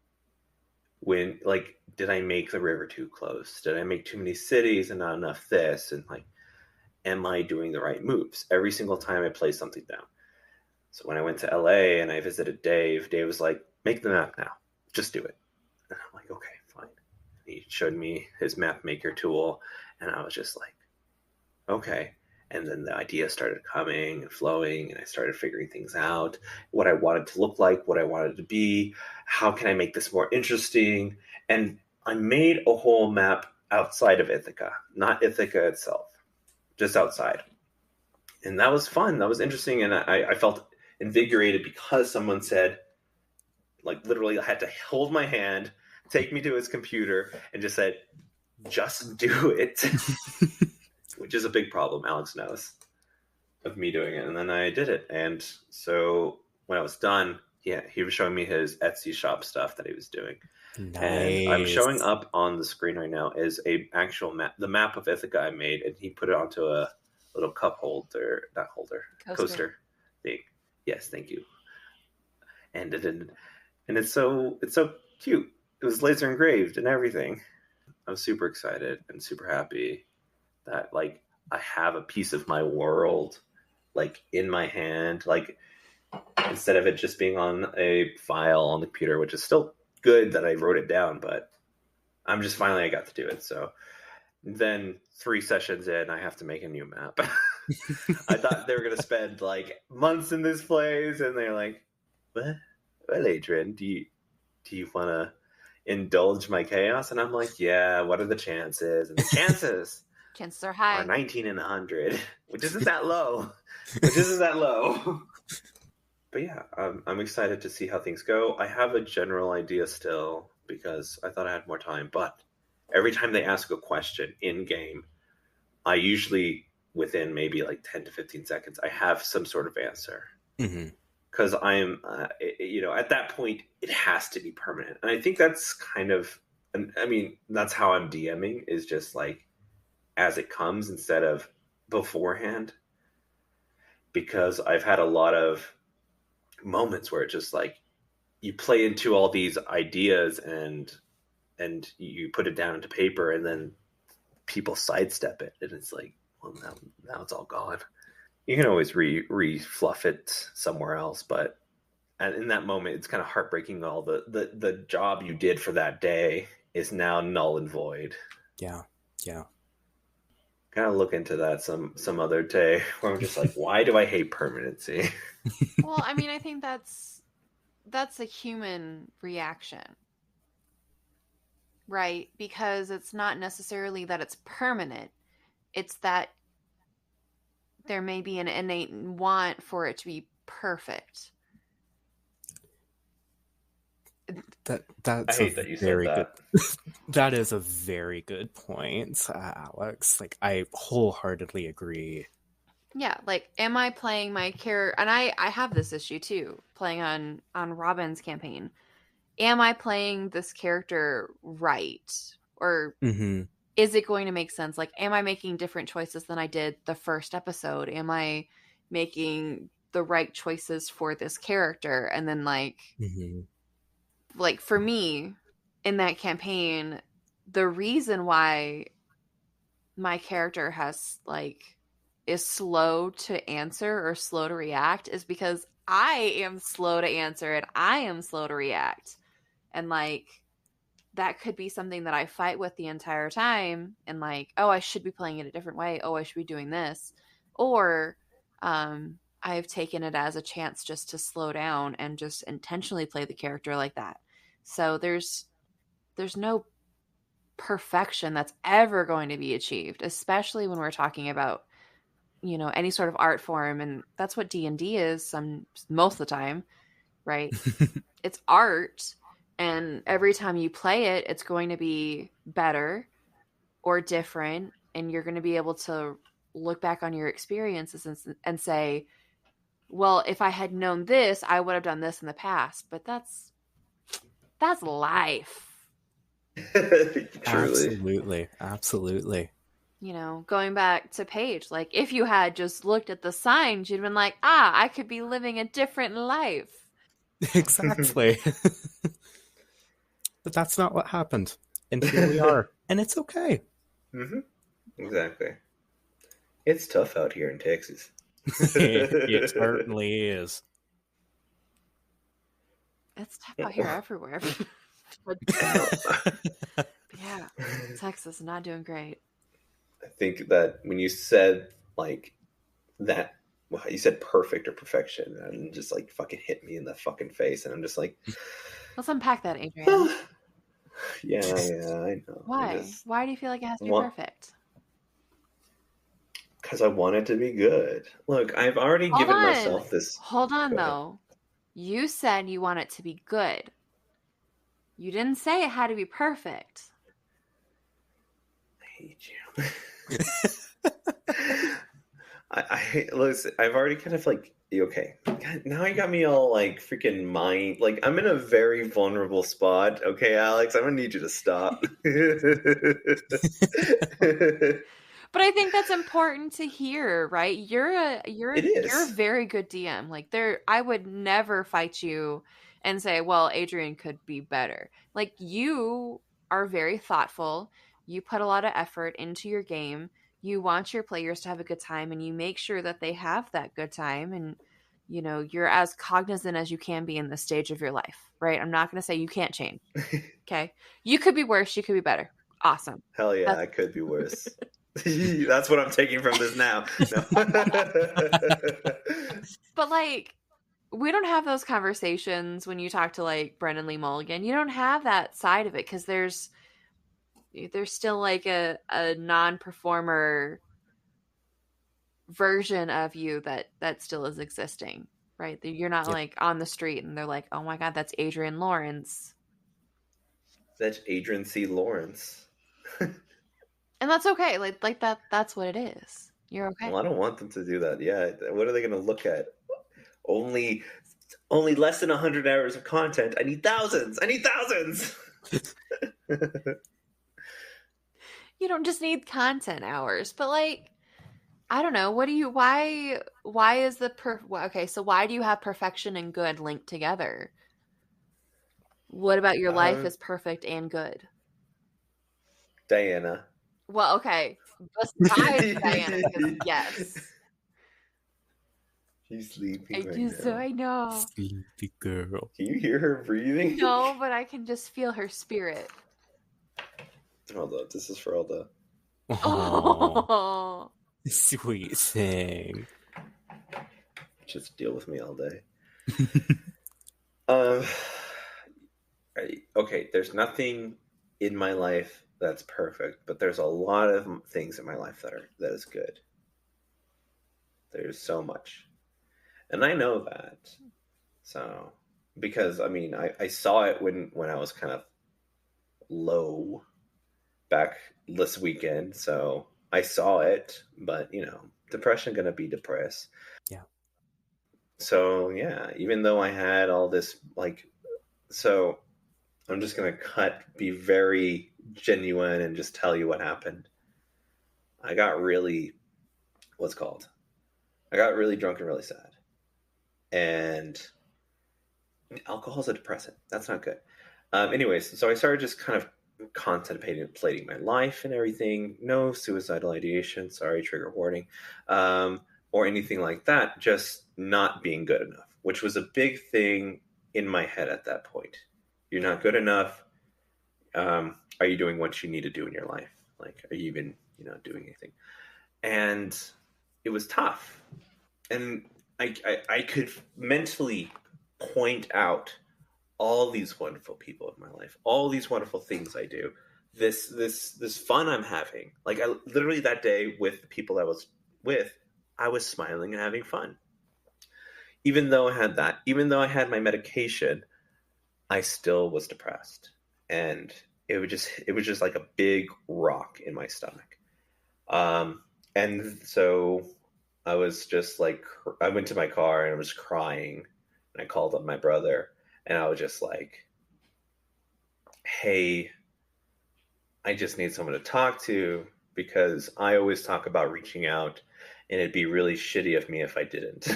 When like, did I make the river too close? Did I make too many cities and not enough this? And like, am I doing the right moves every single time I play something down? So when I went to LA and I visited Dave was like, make the map now, just do it. And I'm like, okay, fine. He showed me his map maker tool, and I was just like, okay. And then the idea started coming and flowing, and I started figuring things out, what I wanted to look like, what I wanted to be, how can I make this more interesting? And I made a whole map outside of Ithaca, not Ithaca itself, just outside. And that was fun. That was interesting. And I felt invigorated because someone said, like, literally I had to hold my hand, take me to his computer, and just said, just do it. Which is a big problem, Alex knows, of me doing it. And then I did it. And so when I was done, he was showing me his Etsy shop stuff that he was doing. Nice. And I'm showing up on the screen right now is a actual map, the map of Ithaca I made, and he put it onto a little coaster thing. Yes, thank you. And it's so cute. It was laser engraved and everything. I was super excited and super happy that like I have a piece of my world like in my hand, like instead of it just being on a file on the computer, which is still good that I wrote it down, but I got to do it. So then 3 sessions in, I have to make a new map. I thought they were going to spend like months in this place, and they're like, well, Adrian, do you want to indulge my chaos? And I'm like, yeah, what are the chances? And the chances are high. are 19 in 100, which isn't that low. But yeah, I'm excited to see how things go. I have a general idea still because I thought I had more time, but every time they ask a question in game, I usually, within maybe like 10 to 15 seconds, I have some sort of answer. Because I'm, at that point, it has to be permanent. And I think that's kind of, I mean, that's how I'm DMing, is just like as it comes instead of beforehand. Because I've had a lot of moments where it's just like you play into all these ideas and you put it down into paper, and then people sidestep it, and it's like, well, now it's all gone. You can always re-fluff it somewhere else, but in that moment, it's kind of heartbreaking. All the job you did for that day is now null and void. Yeah. Kind of look into that some other day, where I'm just like, why do I hate permanency? Well, I mean, I think that's a human reaction, right? Because it's not necessarily that it's permanent. It's that there may be an innate want for it to be perfect. That's I hate that you said that. That is a very good point, Alex. Like, I wholeheartedly agree. Yeah, like, am I playing my character? And I have this issue too, playing on Robin's campaign. Am I playing this character right? Or is it going to make sense? Like, am I making different choices than I did the first episode? Am I making the right choices for this character? And then like for me in that campaign, the reason why my character is slow to answer or slow to react is because I am slow to answer and I am slow to react. And like, that could be something that I fight with the entire time, and like, oh, I should be playing it a different way. Oh, I should be doing this. Or I've taken it as a chance just to slow down and just intentionally play the character like that. So there's no perfection that's ever going to be achieved, especially when we're talking about, any sort of art form. And that's what D&D is most of the time, right? It's art. And every time you play it, it's going to be better or different. And you're going to be able to look back on your experiences and say, well, if I had known this, I would have done this in the past. But that's life. Absolutely. Going back to Paige, like, if you had just looked at the signs, you'd been like, I could be living a different life. Exactly. But that's not what happened. And here we are. And it's okay. Exactly. It's tough out here in Texas. It certainly is. It's tough out here everywhere. Yeah, Texas is not doing great. I think that when you said like that, well, you said perfect or perfection, and just like fucking hit me in the fucking face, and I'm just like, let's unpack that, Adrian. Yeah, I know. Why? Why do you feel like it has to be perfect? Because I want it to be good. Look, I've already given myself this. Hold on, though. You said you want it to be good. You didn't say it had to be perfect. I hate you. Listen, I've already kind of like, okay, God, now you got me all like freaking mind. Like, I'm in a very vulnerable spot. Okay, Alex, I'm gonna need you to stop. But I think that's important to hear, right? You're a very good DM. Like, I would never fight you and say, well, Adrian could be better. Like, you are very thoughtful. You put a lot of effort into your game. You want your players to have a good time, and you make sure that they have that good time. And, you're as cognizant as you can be in this stage of your life, right? I'm not going to say you can't change. Okay. You could be worse. You could be better. Awesome. Hell yeah, I could be worse. That's what I'm taking from this now. No. But like, we don't have those conversations when you talk to like Brendan Lee Mulligan. You don't have that side of it because there's still like a non-performer version of you that still is existing, right? You're not like on the street and they're like, oh my god, that's Adrian Lawrence. That's Adrian C. Lawrence. And that's okay. Like that's what it is. You're okay. Well, I don't want them to do that. Yeah, what are they going to look at? Only less than 100 hours of content. I need thousands. You don't just need content hours, but like, I don't know. Why is okay, so why do you have perfection and good linked together? What about your life is perfect and good? Diana. Well, okay. Besides Diana, yes. She's sleeping I right do, now. so I know. Sleepy girl. Can you hear her breathing? No, but I can just feel her spirit. Hold up. This is for all the... Oh. Sweet thing. Just deal with me all day. Okay, there's nothing in my life that's perfect, but there's a lot of things in my life that is good. There's so much. And I know that. So, because, I mean, I saw it when I was kind of low back this weekend. So I saw it, but, you know, depression going to be depressed. Yeah. So, yeah, even though I had all this, like, so I'm just going to be very genuine and just tell you what happened. I got really, I got really drunk and really sad. And alcohol's a depressant. That's not good. Anyways, so I started just kind of contemplating my life and everything. No suicidal ideation. Sorry, trigger warning. Or anything like that. Just not being good enough, which was a big thing in my head at that point. You're not good enough. Are you doing what you need to do in your life? Like, are you even, doing anything? And it was tough. And I could mentally point out all these wonderful people in my life, all these wonderful things I do, this fun I'm having. Like, I literally that day with the people I was with, I was smiling and having fun. Even though I had that, even though I had my medication, I still was depressed. And it was just like a big rock in my stomach. And so I was just like, I went to my car and I was crying, and I called up my brother, and I was just like, hey, I just need someone to talk to, because I always talk about reaching out, and it'd be really shitty of me if I didn't.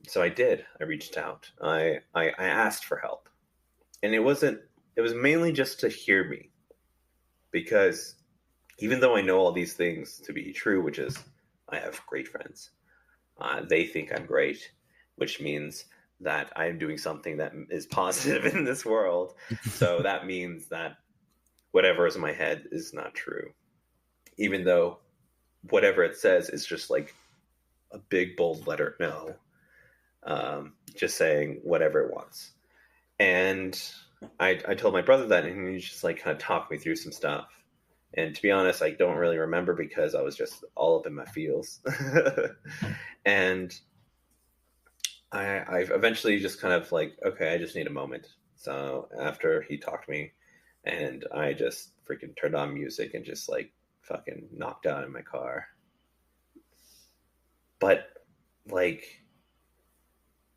So I did. I reached out. I asked for help. And it was mainly just to hear me, because even though I know all these things to be true, which is I have great friends, they think I'm great, which means that I'm doing something that is positive in this world. So that means that whatever is in my head is not true, even though whatever it says is just like a big bold letter no, just saying whatever it wants. And I told my brother that, and he just like kind of talked me through some stuff. And to be honest, I don't really remember, because I was just all up in my feels. And I eventually just kind of like, okay, I just need a moment. So after he talked to me, and I just freaking turned on music and just like fucking knocked out in my car. But like,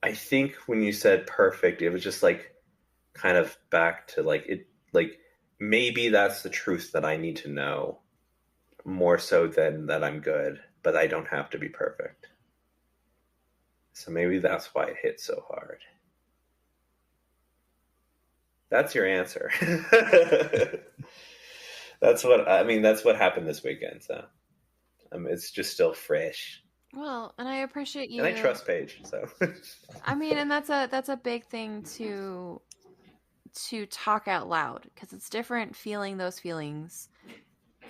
I think when you said perfect, it was just like kind of back to like it, like maybe that's the truth that I need to know, more so than that I'm good, but I don't have to be perfect. So maybe that's why it hit so hard. That's your answer. That's what happened this weekend. So it's just still fresh. Well, and I appreciate you. And I trust Paige, so. I mean, and that's a big thing to talk out loud, because it's different feeling those feelings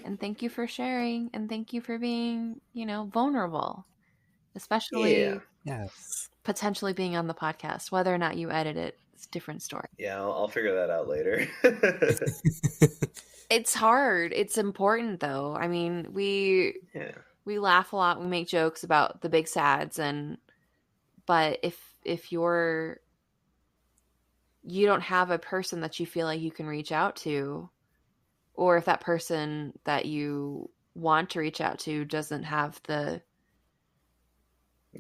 And thank you for sharing. And thank you for being, vulnerable. Yeah. Especially Yes. potentially being on the podcast. Whether or not you edit it, it's a different story. Yeah, I'll figure that out later. It's hard. It's important though. I mean, we laugh a lot, we make jokes about the big sads, but if you don't have a person that you feel like you can reach out to, or if that person that you want to reach out to doesn't have the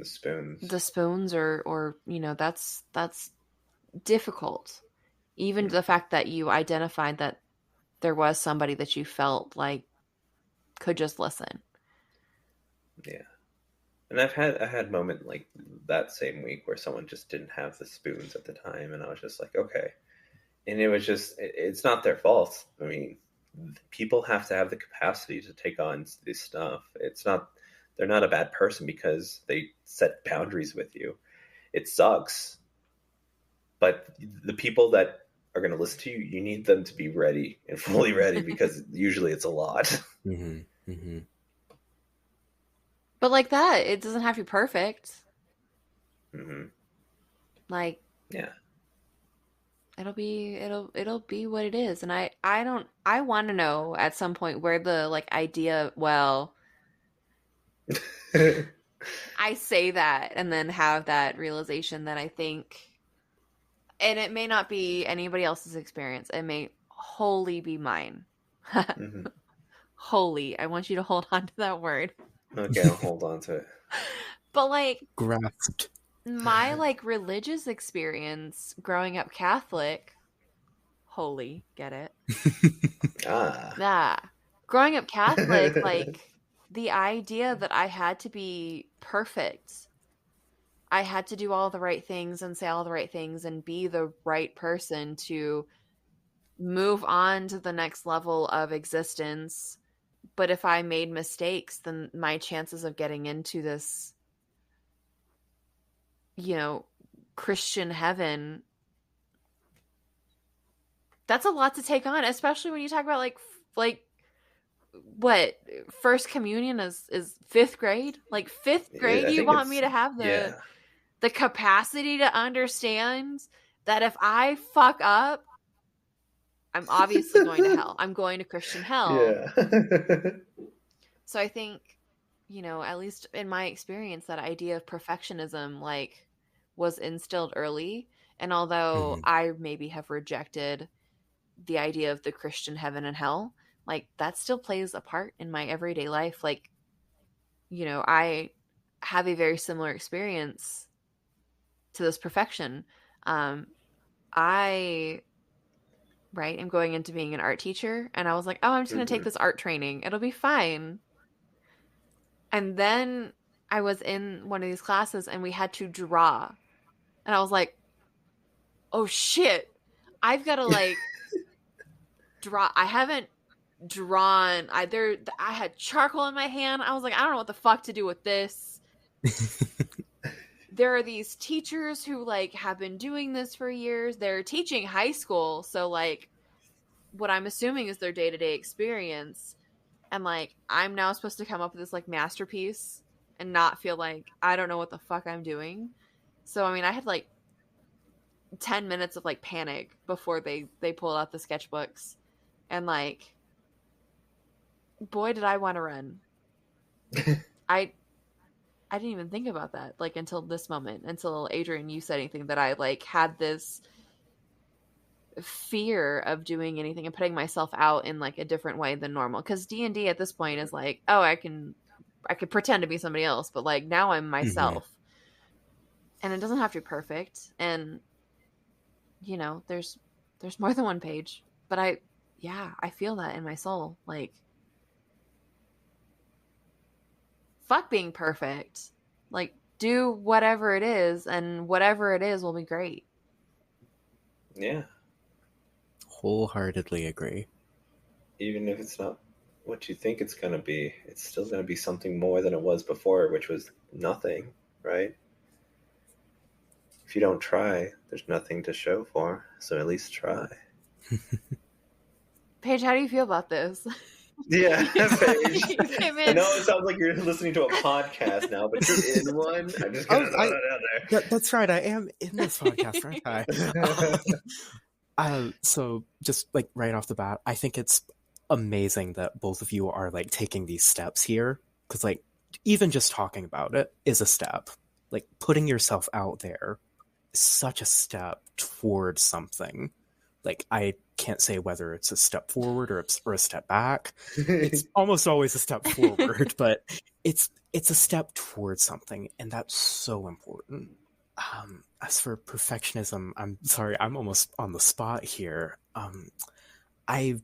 spoons or that's difficult. Even the fact that you identified that there was somebody that you felt like could just listen. Yeah. And I had moment like that same week where someone just didn't have the spoons at the time, and I was just like, okay. And it was just, it's not their fault. I mean, people have to have the capacity to take on this stuff. They're not a bad person because they set boundaries with you. It sucks. But the people that are going to listen to you, you need them to be ready and fully ready, because usually it's a lot. Mm-hmm. Mm-hmm. But like that, it doesn't have to be perfect. Mm-hmm. Like, yeah, it'll be what it is. And I want to know at some point where the like idea, well, I say that and then have that realization that I think, and it may not be anybody else's experience, it may wholly be mine. mm-hmm. Wholly. I want you to hold on to that word. Okay, I'll hold on to it. But like, grasped. My like religious experience growing up Catholic, holy, get it? Yeah. Growing up Catholic, like the idea that I had to be perfect. I had to do all the right things and say all the right things and be the right person to move on to the next level of existence. But if I made mistakes, then my chances of getting into this, Christian heaven, that's a lot to take on, especially when you talk about like what first communion is fifth grade. Like fifth grade, you want me to have the capacity to understand that if I fuck up, I'm obviously going to hell. I'm going to Christian hell. Yeah. So I think, at least in my experience, that idea of perfectionism like was instilled early. And although I maybe have rejected the idea of the Christian heaven and hell, like that still plays a part in my everyday life. Like, I have a very similar experience to this perfection. I am going into being an art teacher, and I was like, oh, I'm just going to take this art training. It'll be fine. And then I was in one of these classes and we had to draw. And I was like, oh shit, I've got to like draw. I haven't drawn. I had charcoal in my hand. I was like, I don't know what the fuck to do with this. There are these teachers who like have been doing this for years. They're teaching high school, so like what I'm assuming is their day-to-day experience. And like I'm now supposed to come up with this like masterpiece and not feel like I don't know what the fuck I'm doing. So I mean, I had like 10 minutes of like panic before they pulled out the sketchbooks, and like boy did I want to run. I didn't even think about that like until this moment, until Adrian, you said anything, that I like had this fear of doing anything and putting myself out in like a different way than normal, because D&D at this point is like, oh, I could pretend to be somebody else, but like now I'm myself. And it doesn't have to be perfect, and there's more than one Paige, but I feel that in my soul, like fuck being perfect. Like, do whatever it is, and whatever it is will be great. Yeah. Wholeheartedly agree. Even if it's not what you think it's going to be, it's still going to be something more than it was before, which was nothing, right? If you don't try, there's nothing to show for, so at least try. Paige, how do you feel about this? Yeah, Paige. You came I in. know it sounds like you're listening to a podcast now, but you're in one. I'm just gonna throw that out there. That's right. I am in this podcast, aren't I? So just like right off the bat, I think it's amazing that both of you are like taking these steps here, because like even just talking about it is a step. Like putting yourself out there is such a step towards something. Like I can't say whether it's a step forward or a step back. It's almost always a step forward, but it's a step towards something, and that's so important. As for perfectionism, I'm sorry, I'm almost on the spot here. I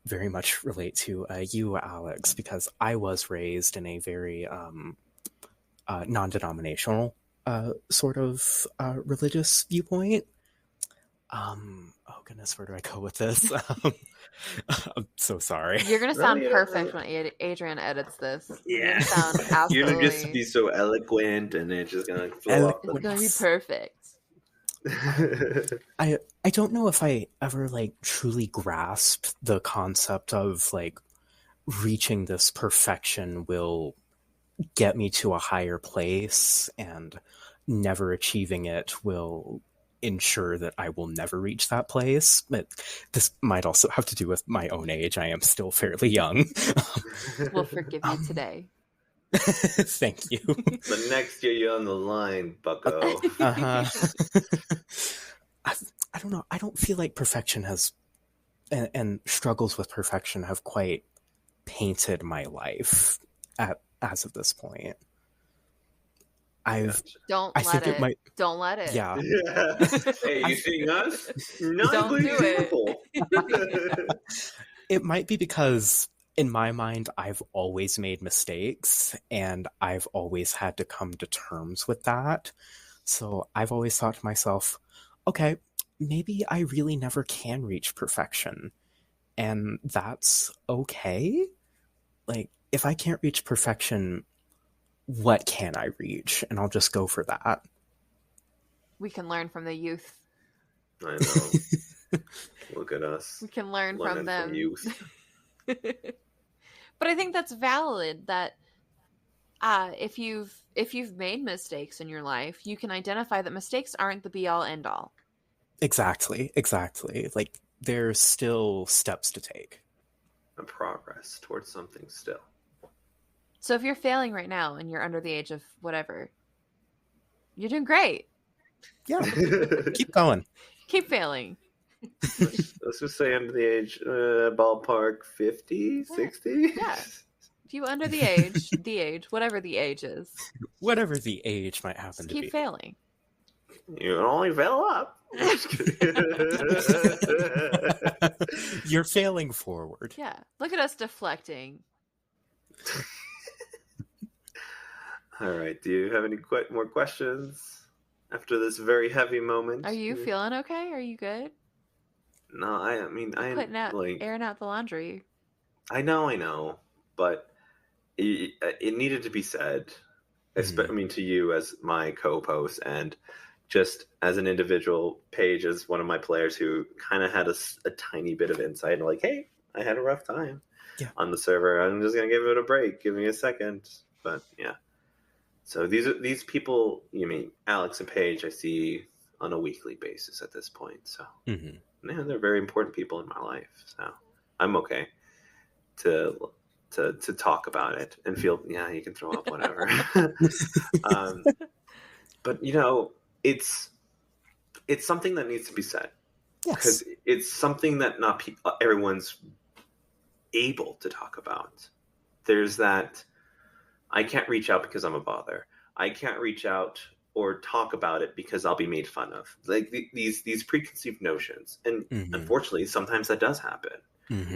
very much relate to you, Alex, because I was raised in a very non-denominational sort of religious viewpoint. Oh goodness, where do I go with this? I'm so sorry. You're gonna sound perfect when Adrian edits this. Yeah, You're gonna sound absolutely. You're gonna just be so eloquent, and it's just gonna flow off. It's gonna be perfect. I don't know if I ever like truly grasped the concept of like reaching this perfection will get me to a higher place, and never achieving it will ensure that I will never reach that place. But this might also have to do with my own age. I am still fairly young. We'll forgive you today. Thank you. The next year you're on the line, bucko. I don't know. I don't feel like perfection has, and struggles with perfection have quite painted my life as of this point. Don't let it. Yeah. Hey, you seeing us? Not Don't good do example. It might be because in my mind, I've always made mistakes, and I've always had to come to terms with that. So I've always thought to myself, okay, maybe I really never can reach perfection, and that's okay. Like, if I can't reach perfection, what can I reach? And I'll just go for that. We can learn from the youth. I know. Look at us. We can learn from them. From youth. But I think that's valid, that if you've made mistakes in your life, you can identify that mistakes aren't the be all end all. Exactly. Like, there's still steps to take. A progress towards something still. So if you're failing right now and you're under the age of whatever, you're doing great. Yeah. Keep going. Keep failing. Let's just say under the age, ballpark 50, 60? Yeah. If you under the age, whatever the age is. Whatever the age might happen to be. Keep failing. You only fail up. You're failing forward. Yeah. Look at us deflecting. All right. Do you have any more questions after this very heavy moment? Are you feeling okay? Are you good? No, I mean, I Putting out, like airing out the laundry. I know, but it needed to be said. I mean, to you as my co-host, and just as an individual. Paige is one of my players who kind of had a tiny bit of insight, and like, hey, I had a rough time on the server. I'm just gonna give it a break. Give me a second. But yeah. So these people, you mean Alex and Paige, I see on a weekly basis at this point. So yeah, they're very important people in my life. So I'm okay to talk about it and feel, yeah, you can throw up whatever. But you know, it's something that needs to be said, because it's something that not everyone's able to talk about. There's that. I can't reach out because I'm a bother. I can't reach out or talk about it because I'll be made fun of. Like these preconceived notions, and unfortunately, sometimes that does happen.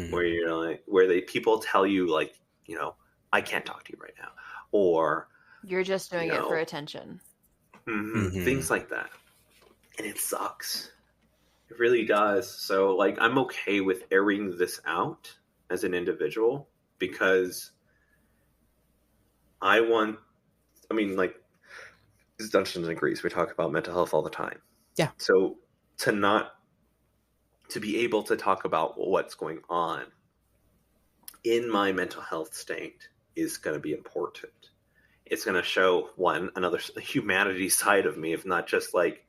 Where you're like, people tell you like, you know, I can't talk to you right now, or you're just doing it for attention. Things like that, and it sucks. It really does. So like, I'm okay with airing this out as an individual, because like, it's Dungeons and Greece. We talk about mental health all the time. Yeah. So to be able to talk about what's going on in my mental health state is going to be important. It's going to show, one, another humanity side of me, if not just like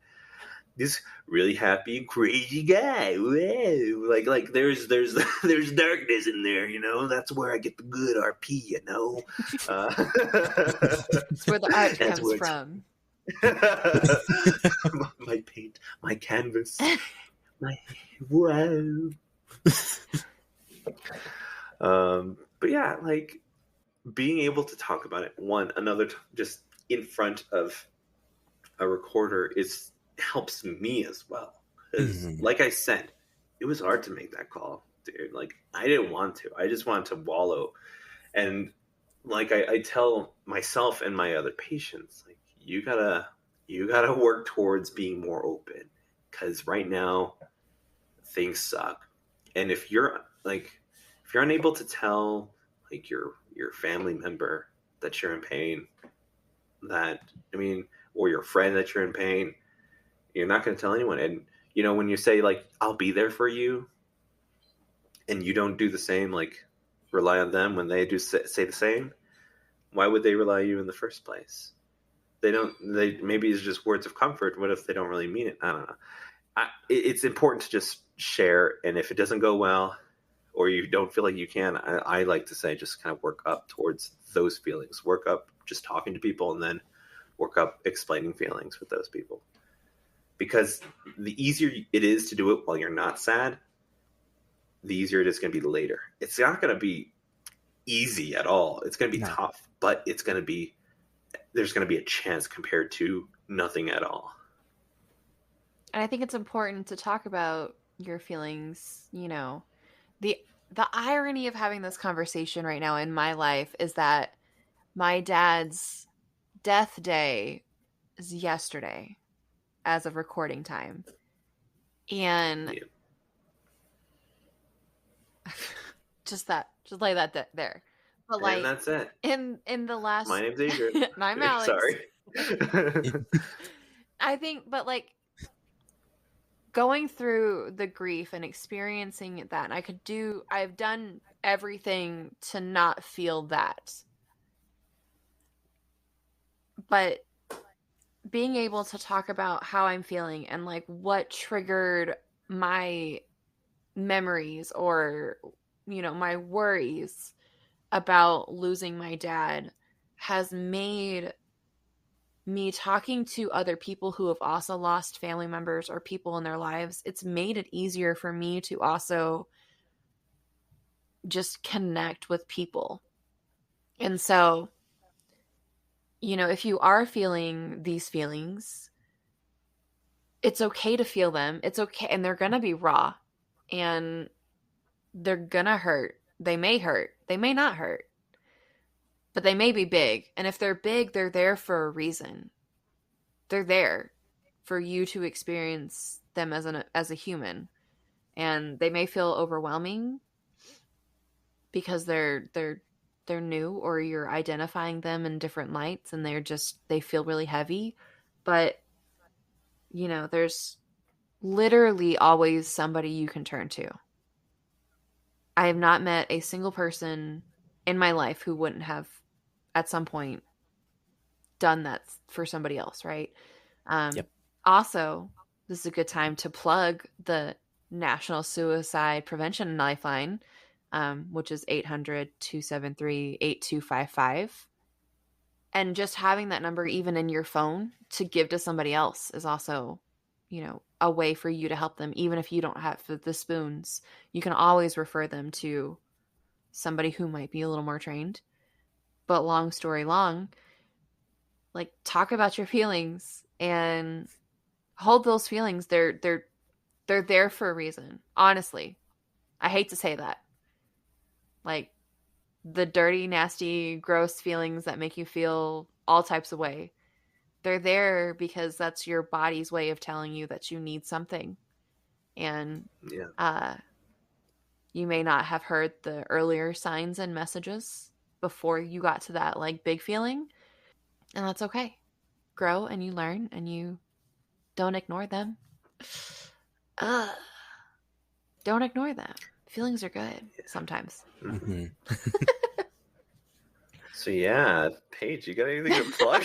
this really happy, crazy guy. Whoa. Like there's there's darkness in there, you know. That's where I get the good RP, you know. It's where the art comes from. My paint, my canvas, my wow. But yeah, like being able to talk about it, one another, just in front of a recorder helps me as well. Because, like I said, it was hard to make that call, dude. Like I didn't want to. I just wanted to wallow, and like I tell myself and my other patients, like you gotta work towards being more open, because right now things suck, and if you're unable to tell like your family member that you're in pain, or your friend that you're in pain, you're not going to tell anyone. And you know, when you say like I'll be there for you, and you don't do the same, like rely on them when they do say the same, why would they rely on you in the first place? They maybe it's just words of comfort. What if they don't really mean it? I don't know. It's important to just share, and if it doesn't go well or you don't feel like you can, I like to say just kind of work up towards those feelings. Work up just talking to people, and then work up explaining feelings with those people. Because the easier it is to do it while you're not sad, the easier it is going to be later. It's not going to be easy at all. It's going to be tough, but there's going to be a chance compared to nothing at all. And I think it's important to talk about your feelings. You know, the irony of having this conversation right now in my life is that my dad's death day is yesterday as of recording time. And just lay that there. But like, and that's it. In the last, my name's Adrian. And I'm Alex. Sorry. I think, but like going through the grief and experiencing that, and I've done everything to not feel that. But being able to talk about how I'm feeling and like what triggered my memories or, you know, my worries about losing my dad has made me talking to other people who have also lost family members or people in their lives. It's made it easier for me to also just connect with people. And so, you know, if you are feeling these feelings, it's okay to feel them. It's okay. And they're going to be raw and they're going to hurt. They may hurt. They may not hurt, but they may be big. And if they're big, they're there for a reason. They're there for you to experience them as a human. And they may feel overwhelming because they're new, or you're identifying them in different lights and they feel really heavy. But, you know, there's literally always somebody you can turn to. I have not met a single person in my life who wouldn't have at some point done that for somebody else, right? Yep. Also, this is a good time to plug the National Suicide Prevention Lifeline, which is 800-273-8255. And just having that number even in your phone to give to somebody else is also, you know, a way for you to help them. Even if you don't have the spoons, you can always refer them to somebody who might be a little more trained. But long story long, like, talk about your feelings and hold those feelings. They're there for a reason. Honestly, I hate to say that. Like, the dirty, nasty, gross feelings that make you feel all types of way, they're there because that's your body's way of telling you that you need something. And you may not have heard the earlier signs and messages before you got to that like big feeling, and that's okay. Grow and you learn and you don't ignore them. Don't ignore them. Feelings are good sometimes. Mhm. So yeah, Paige, you got anything to plug?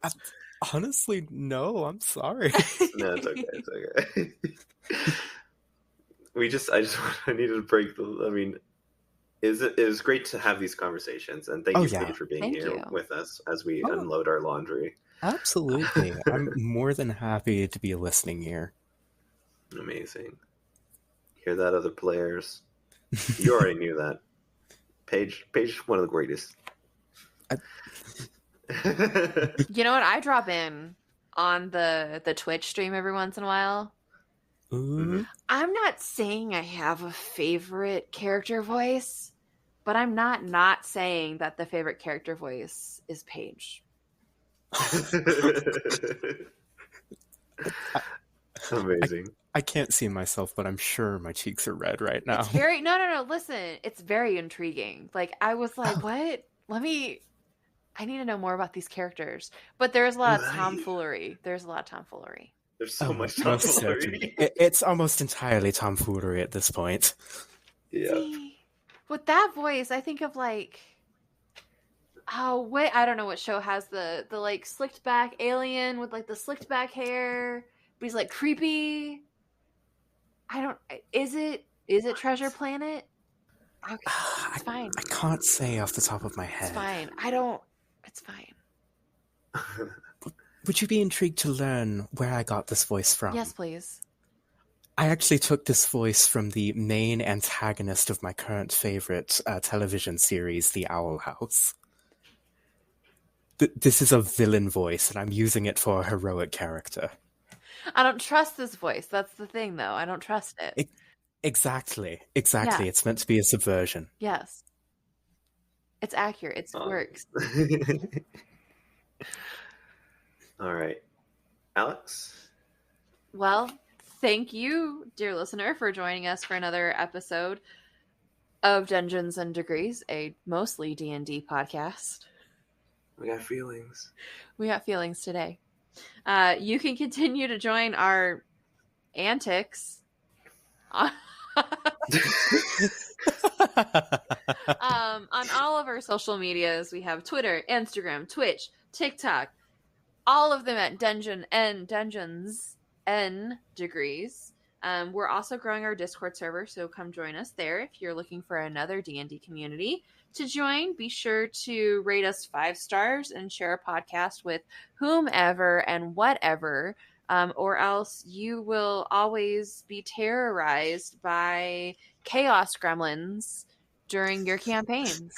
I- honestly, no. I'm sorry. No, it's okay. It's okay. I needed to break the. I mean, it was great to have these conversations, and thank Oh, you, yeah. Paige, for being Thank here you. with us as we Oh. unload our laundry. Absolutely. I'm more than happy to be a listening ear. Amazing. Hear that, other players? You already knew that. Paige, one of the greatest. You know what? I drop in on the Twitch stream every once in a while. Ooh. I'm not saying I have a favorite character voice, but I'm not saying that the favorite character voice is Paige. Amazing. I can't see myself, but I'm sure my cheeks are red right now. It's very no. Listen, it's very intriguing. Like I was like, what? I need to know more about these characters. But there's a lot of tomfoolery. There's so much most tomfoolery. certainly. It's almost entirely tomfoolery at this point. Yeah. See, with that voice, I think of like, oh wait, I don't know what show has the like slicked back alien with like the slicked back hair, but he's like creepy. Is it Treasure Planet? Okay, it's fine. I can't say off the top of my head. It's fine. It's fine. Would you be intrigued to learn where I got this voice from? Yes, please. I actually took this voice from the main antagonist of my current favorite television series, The Owl House. This is a villain voice, and I'm using it for a heroic character. I don't trust this voice. That's the thing, though. I don't trust it. Exactly. Yeah. It's meant to be a subversion. Yes. It's accurate. It works. All right. Alex? Well, thank you, dear listener, for joining us for another episode of Dungeons and Degrees, a mostly D&D podcast. We got feelings. We got feelings today. You can continue to join our antics on all of our social medias. We have Twitter, Instagram, Twitch, TikTok, all of them at Dungeons N Degrees. We're also growing our Discord server, so come join us there if you're looking for another D&D community to join. Be sure to rate us 5 stars and share a podcast with whomever and whatever, or else you will always be terrorized by chaos gremlins during your campaigns.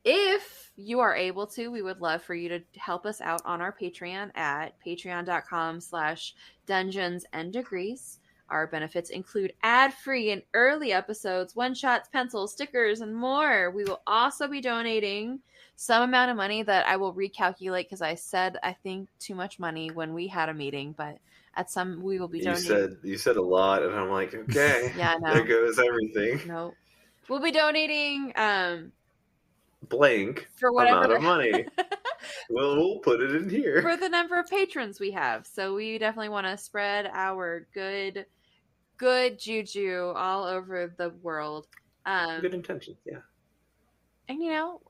If you are able to, we would love for you to help us out on our Patreon at patreon.com/dungeonsnddegrees. Our benefits include ad-free and early episodes, one-shots, pencils, stickers, and more. We will also be donating some amount of money that I will recalculate because I said I think too much money when we had a meeting, but we will be donating. You said a lot, and I'm like, okay, yeah, no. There goes everything. No, we'll be donating blank for whatever amount of money. We'll put it in here for the number of patrons we have. So we definitely want to spread our good juju all over the world. Good intentions, yeah. And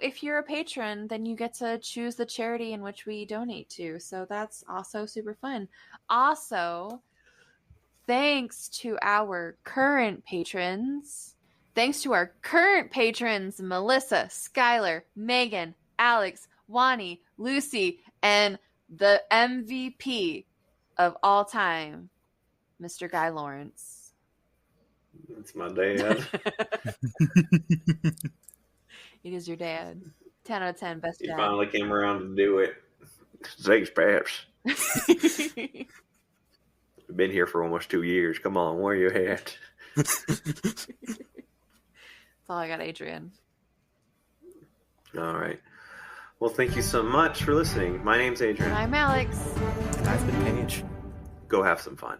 if you're a patron, then you get to choose the charity in which we donate to. So that's also super fun. Also, thanks to our current patrons, Melissa, Skylar, Megan, Alex, Wani, Lucy, and the MVP of all time, Mr. Guy Lawrence. That's my dad. It is your dad. 10 out of 10, best dad. He finally came around to do it. Thanks, Paps. We've been here for almost 2 years. Come on, where you at? That's all I got, Adrian. All right. Well, thank you so much for listening. My name's Adrian. And I'm Alex. And I've been Paige. Go have some fun.